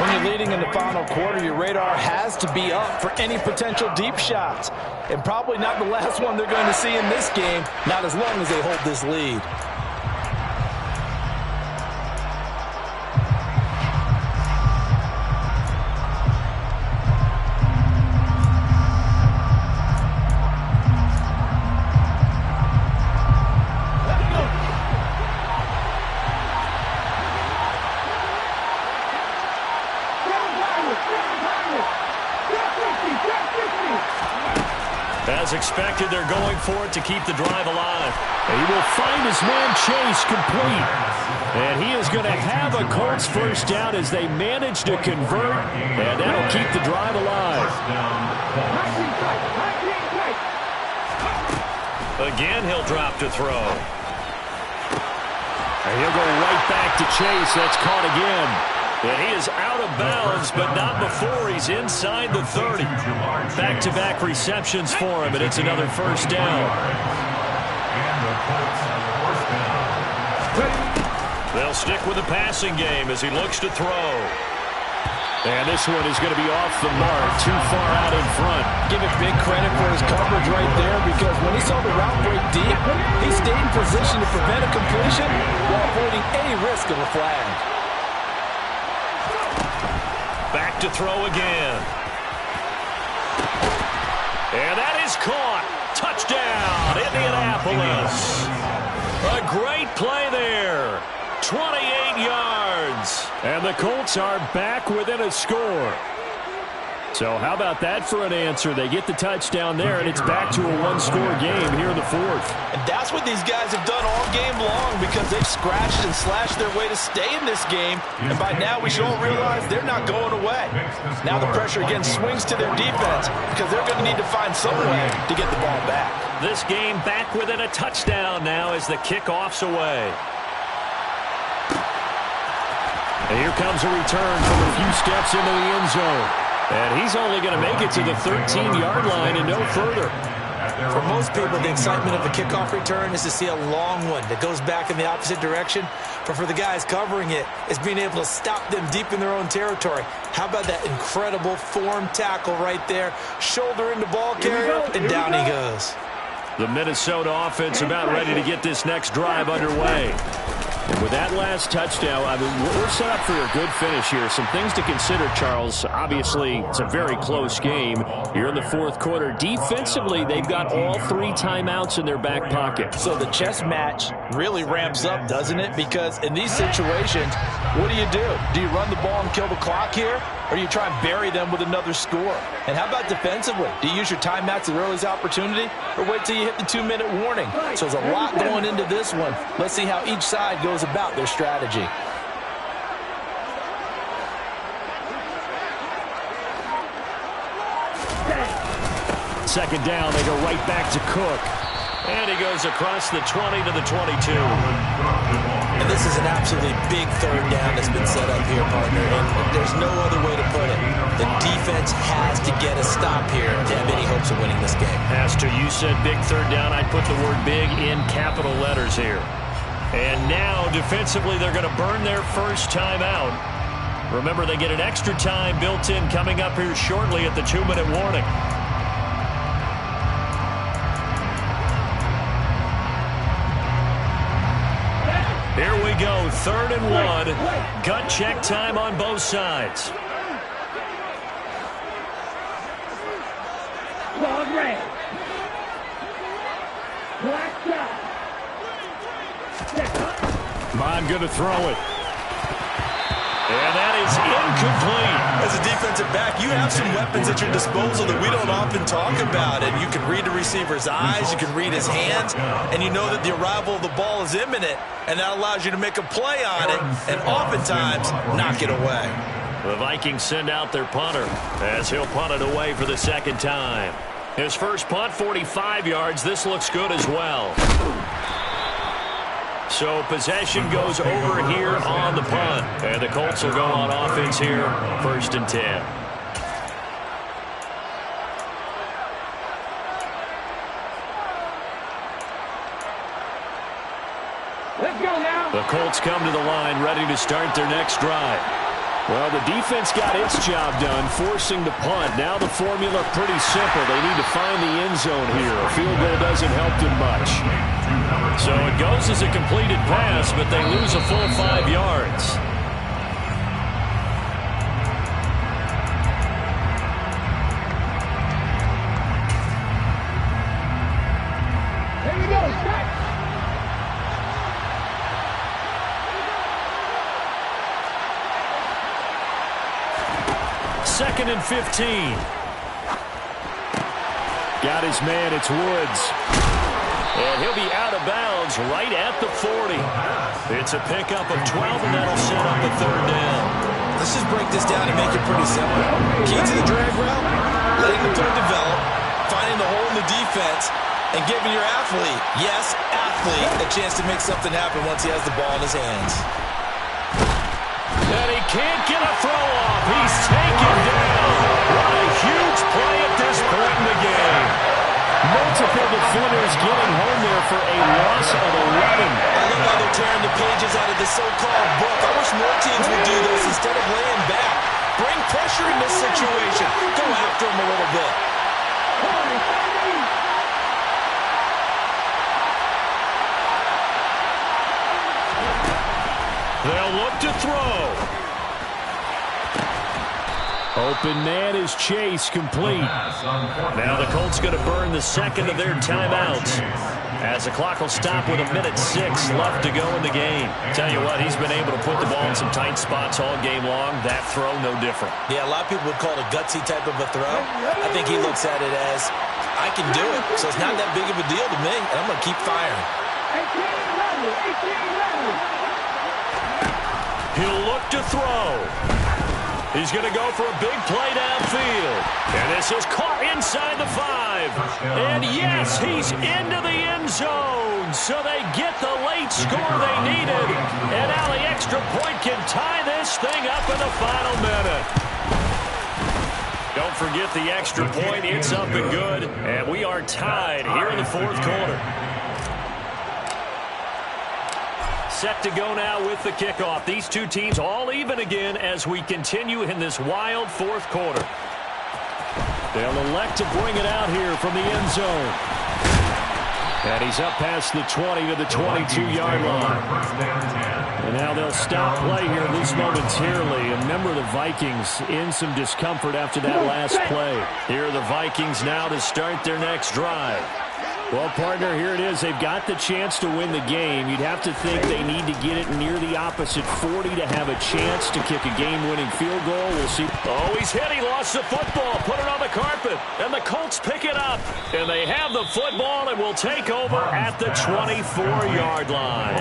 When you're leading in the final quarter, your radar has to be up for any potential deep shots. And probably not the last one they're going to see in this game, not as long as they hold this lead. As expected, they're going for it to keep the drive alive. And he will find his man Chase complete. And he is going to have a Colts first down as they manage to convert. And that'll keep the drive alive. Again, he'll drop to throw. And he'll go right back to Chase. That's caught again. And he is out of bounds, but not before he's inside the 30. Back-to-back receptions for him, and it's another first down. They'll stick with the passing game as he looks to throw. And this one is going to be off the mark, too far out in front. Give it big credit for his coverage right there, because when he saw the route break deep, he stayed in position to prevent a completion while avoiding any risk of a flag. Back to throw again. And that is caught. Touchdown, Indianapolis. A great play there. 28 yards. And the Colts are back within a score. So how about that for an answer? They get the touchdown there, and it's back to a one-score game here in the fourth. And that's what these guys have done all game long, because they've scratched and slashed their way to stay in this game. And by now, we should all realize they're not going away. Now the pressure again swings to their defense, because they're going to need to find some way to get the ball back. This game back within a touchdown now as the kickoff's away. And here comes a return from a few steps into the end zone. And he's only going to make it to the 13-yard line and no further. For most people, the excitement of a kickoff return is to see a long one that goes back in the opposite direction. But for the guys covering it, it's being able to stop them deep in their own territory. How about that incredible form tackle right there? Shoulder into ball carrier, and down he goes. The Minnesota offense about ready to get this next drive underway. With that last touchdown, I mean, we're set up for a good finish here. Some things to consider, Charles. Obviously, it's a very close game. You're in the fourth quarter. Defensively, they've got all three timeouts in their back pocket. So the chess match really ramps up, doesn't it? Because in these situations, what do? Do you run the ball and kill the clock here? Or do you try and bury them with another score? And how about defensively? Do you use your timeouts at earliest opportunity? Or wait till you hit the 2-minute warning? So there's a lot going into this one. Let's see how each side goes about their strategy. Second down, they go right back to Cook. And he goes across the 20 to the 22. And this is an absolutely big third down that's been set up here, partner. And there's no other way to put it. The defense has to get a stop here to have any hopes of winning this game. Pastor, you said big third down. I'd put the word big in capital letters here. And now, defensively, they're going to burn their first time out. Remember, they get an extra time built in coming up here shortly at the 2-minute warning. Here we go, 3rd and 1. Gut check time on both sides. Bond going to throw it. And that is incomplete. As a defensive back, you have some weapons at your disposal that we don't often talk about. And you can read the receiver's eyes, you can read his hands, and you know that the arrival of the ball is imminent, and that allows you to make a play on it and oftentimes knock it away. The Vikings send out their punter as he'll punt it away for the second time. His first punt, 45 yards. This looks good as well. So possession goes over here on the punt. And the Colts will go on offense here, 1st and 10. Let's go now. The Colts come to the line, ready to start their next drive. Well, the defense got its job done, forcing the punt. Now the formula pretty simple. They need to find the end zone here. A field goal doesn't help them much. So it goes as a completed pass, but they lose a full 5 yards. Here we go. Strike. Second and 15. Got his man, it's Woods. And he'll be out of bounds right at the 40. It's a pickup of 12, and that'll set up a 3rd down. Let's just break this down and make it pretty simple. Key to the drag route, letting the play develop, finding the hole in the defense, and giving your athlete, yes, athlete, a chance to make something happen once he has the ball in his hands. And he can't get a throw off. He's taken down. What a huge play at this point in the game. Multiple defenders getting home there for a loss of 11. I love how they're tearing the pages out of the so-called book. I wish more teams would do this instead of laying back. Bring pressure in this situation. Go after him a little bit. They'll look to throw. Open man is Chase, complete. Now the Colts going to burn the second of their timeouts as the clock will stop with 1:06 left to go in the game. Tell you what, he's been able to put the ball in some tight spots all game long. That throw, no different. Yeah, a lot of people would call it a gutsy type of a throw. I think he looks at it as, I can do it, so it's not that big of a deal to me, and I'm going to keep firing. 18-11. He'll look to throw. He's going to go for a big play downfield. And this is caught inside the 5. And yes, he's into the end zone. So they get the late score they needed. And now the extra point can tie this thing up in the final minute. Don't forget the extra point. It's up and good. And we are tied here in the 4th quarter. Set to go now with the kickoff. These two teams all even again as we continue in this wild 4th quarter. They'll elect to bring it out here from the end zone. And he's up past the 20 to the 22-yard line. And now they'll stop play here, at least momentarily. And remember, the Vikings in some discomfort after that last play. Here are the Vikings now to start their next drive. Well, partner, here it is. They've got the chance to win the game. You'd have to think they need to get it near the opposite 40 to have a chance to kick a game-winning field goal. We'll see. Oh, he's hit. He lost the football. Put it on the carpet. And the Colts pick it up. And they have the football and will take over at the 24-yard line.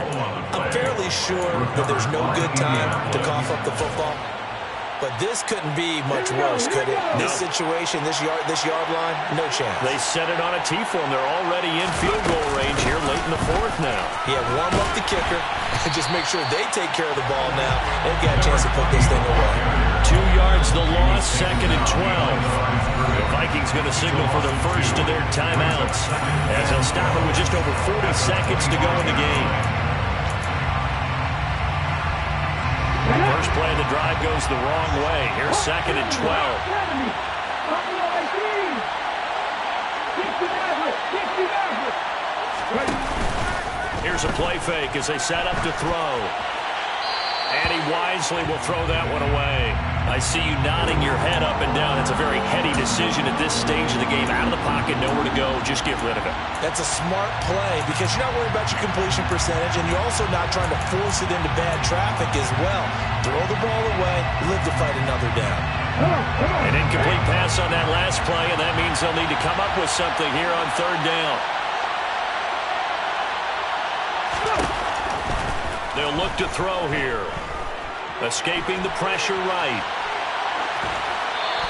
I'm fairly sure that there's no good time to cough up the football. But this couldn't be much worse, could it? This situation, this yard line, no chance. They set it on a T-form. They're already in field goal range here late in the 4th now. Yeah, warm up the kicker and just make sure they take care of the ball now. They've got a chance to put this thing away. 2 yards the loss, 2nd and 12. The Vikings going to signal for the first of their timeouts as they'll stop it with just over 40 seconds to go in the game. First play of the drive goes the wrong way. Here's 2nd and 12. Here's a play fake as they set up to throw. And he wisely will throw that one away. I see you nodding your head up and down. It's a very heady decision at this stage of the game. Out of the pocket, nowhere to go. Just get rid of it. That's a smart play because you're not worried about your completion percentage, and you're also not trying to force it into bad traffic as well. Throw the ball away, live to fight another down. An incomplete pass on that last play, and that means they'll need to come up with something here on third down. They'll look to throw here. Escaping the pressure right.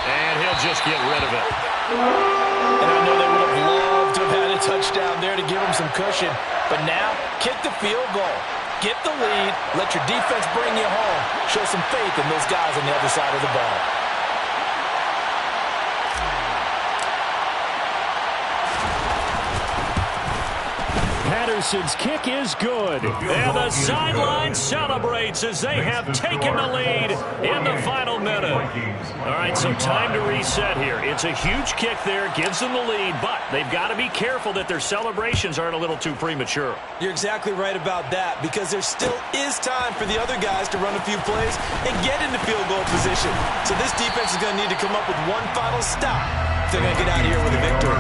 And he'll just get rid of it. And I know they would have loved to have had a touchdown there to give them some cushion. But now, kick the field goal. Get the lead. Let your defense bring you home. Show some faith in those guys on the other side of the ball. Patterson's kick is good. And the sideline celebrates as they have taken the lead in the final minute. All right, so time to reset here. It's a huge kick there, gives them the lead, but they've got to be careful that their celebrations aren't a little too premature. You're exactly right about that because there still is time for the other guys to run a few plays and get into field goal position. So this defense is going to need to come up with one final stop if they're going to get out of here with a victory.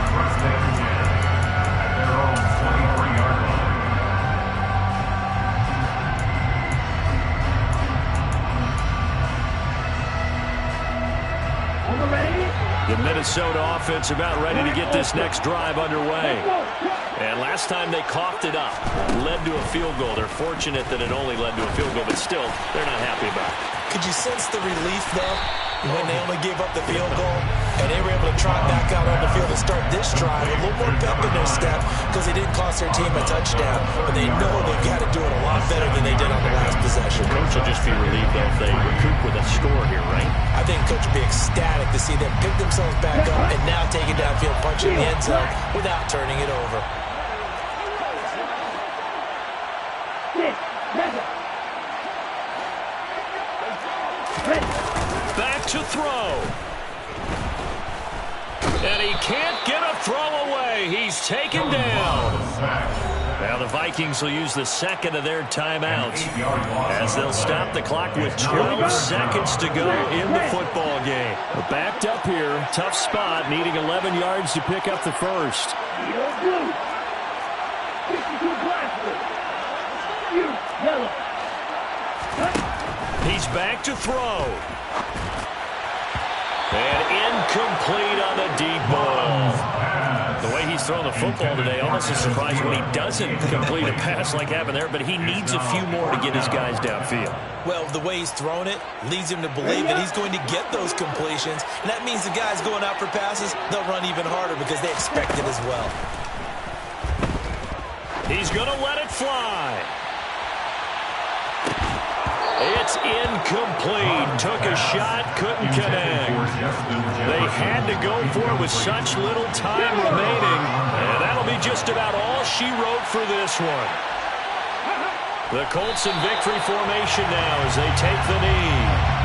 The Minnesota offense about ready to get this next drive underway. And last time they coughed it up, led to a field goal. They're fortunate that it only led to a field goal, but still, they're not happy about it. Could you sense the relief, though, when they only gave up the field goal and they were able to trot back out on the field to start this drive? A little more pep in their step because they didn't cost their team a touchdown, but they know they've got to do it a lot better than they did on the last possession. Coach will just be relieved, though, if they recoup with a score here, right? I think Coach will be ecstatic to see them pick themselves back up and now take it downfield, punch in the end zone without turning it over. Back to throw. And he can't get a throw away. He's taken down. Now the Vikings will use the second of their timeouts as they'll stop the clock with 12 seconds to go in the football game. Backed up here. Tough spot, needing 11 yards to pick up the first. He's back to throw. And incomplete on the deep ball. The way he's thrown the football today, almost a surprise when he doesn't complete a pass like happened there, but he needs a few more to get his guys downfield. Well, the way he's thrown it leads him to believe that he's going to get those completions, and that means the guys going out for passes, they'll run even harder because they expect it as well. He's going to let it fly. It's incomplete. Took a shot, couldn't connect. They had to go for it with such little time remaining. And that'll be just about all she wrote for this one. The Colts in victory formation now as they take the knee.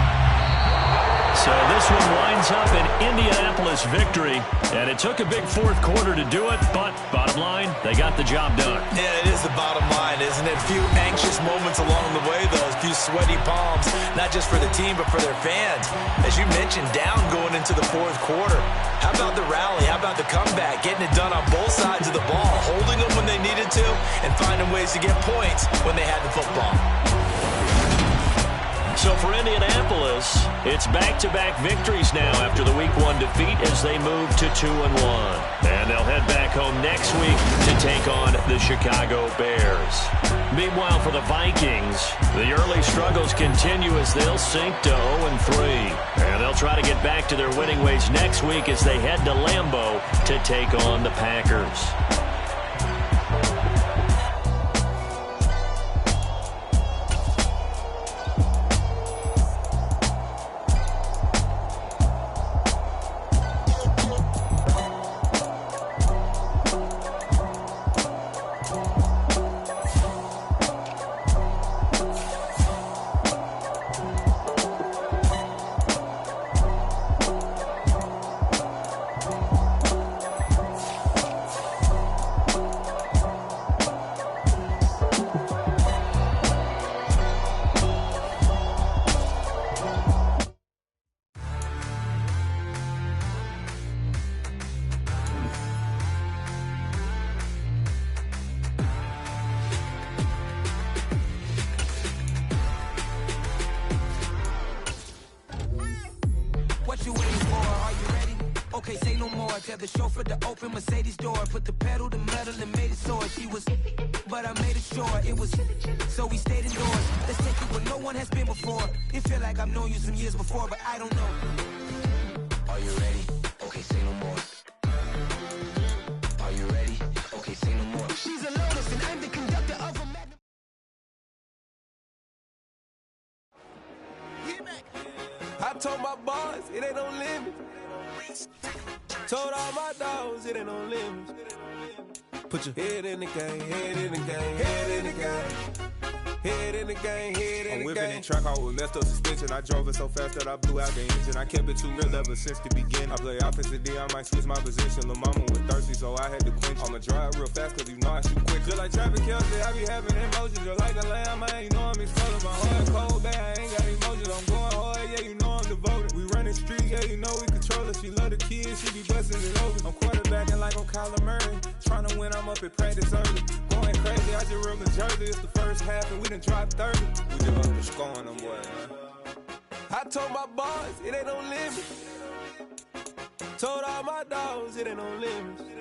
So this one winds up an Indianapolis victory, and it took a big fourth quarter to do it, but bottom line, they got the job done. Yeah, it is the bottom line, isn't it? A few anxious moments along the way, though, a few sweaty palms, not just for the team, but for their fans. As you mentioned, down going into the fourth quarter. How about the rally? How about the comeback? Getting it done on both sides of the ball, holding them when they needed to, and finding ways to get points when they had the football. So for Indianapolis, it's back-to-back victories now after the Week 1 defeat as they move to 2-1. And they'll head back home next week to take on the Chicago Bears. Meanwhile, for the Vikings, the early struggles continue as they'll sink to 0-3. And they'll try to get back to their winning ways next week as they head to Lambeau to take on the Packers. tell the chauffeur to open Mercedes door. Put the pedal to metal and made it soar. She was, but I made it sure it was. So we stayed indoors. Let's take it where no one has been before. It feel like I've known you some years before, but I don't know. Are you ready? Okay, say no more. Are you ready? Okay, say no more. She's a lotus and I'm the conductor of a magnet. I told my boys it ain't no limit. Told all my dogs it ain't no limit. Put your head in the game, head in the game, head in the game. Head in the game, head in the game. I'm whipping in track out with messed up suspension. I drove it so fast that I blew out the engine. I kept it too real ever since the beginning. I play offensive D, I might switch my position. Lil' mama was thirsty, so I had to quench. I'ma drive real fast, cause you know I shoot quick. Just like Travis Kelce, I be having emotions. Just like a lamb, man, you know I'm exploding. My heart cold, bad, I ain't got emotions. I'm going hard, yeah, you know I'm devoted. We running street, yeah, you know we control it. She love the kids, she be busting it over. I'm quarterbacking like I'm Kyler Murray. Trying to win, I'm up at practice early. Going crazy, I just ripped the jersey. It's the first half and we done dropped 30. We just up to scoring them boys, man. I told my boys it ain't no limit. Told all my dogs it ain't no limit.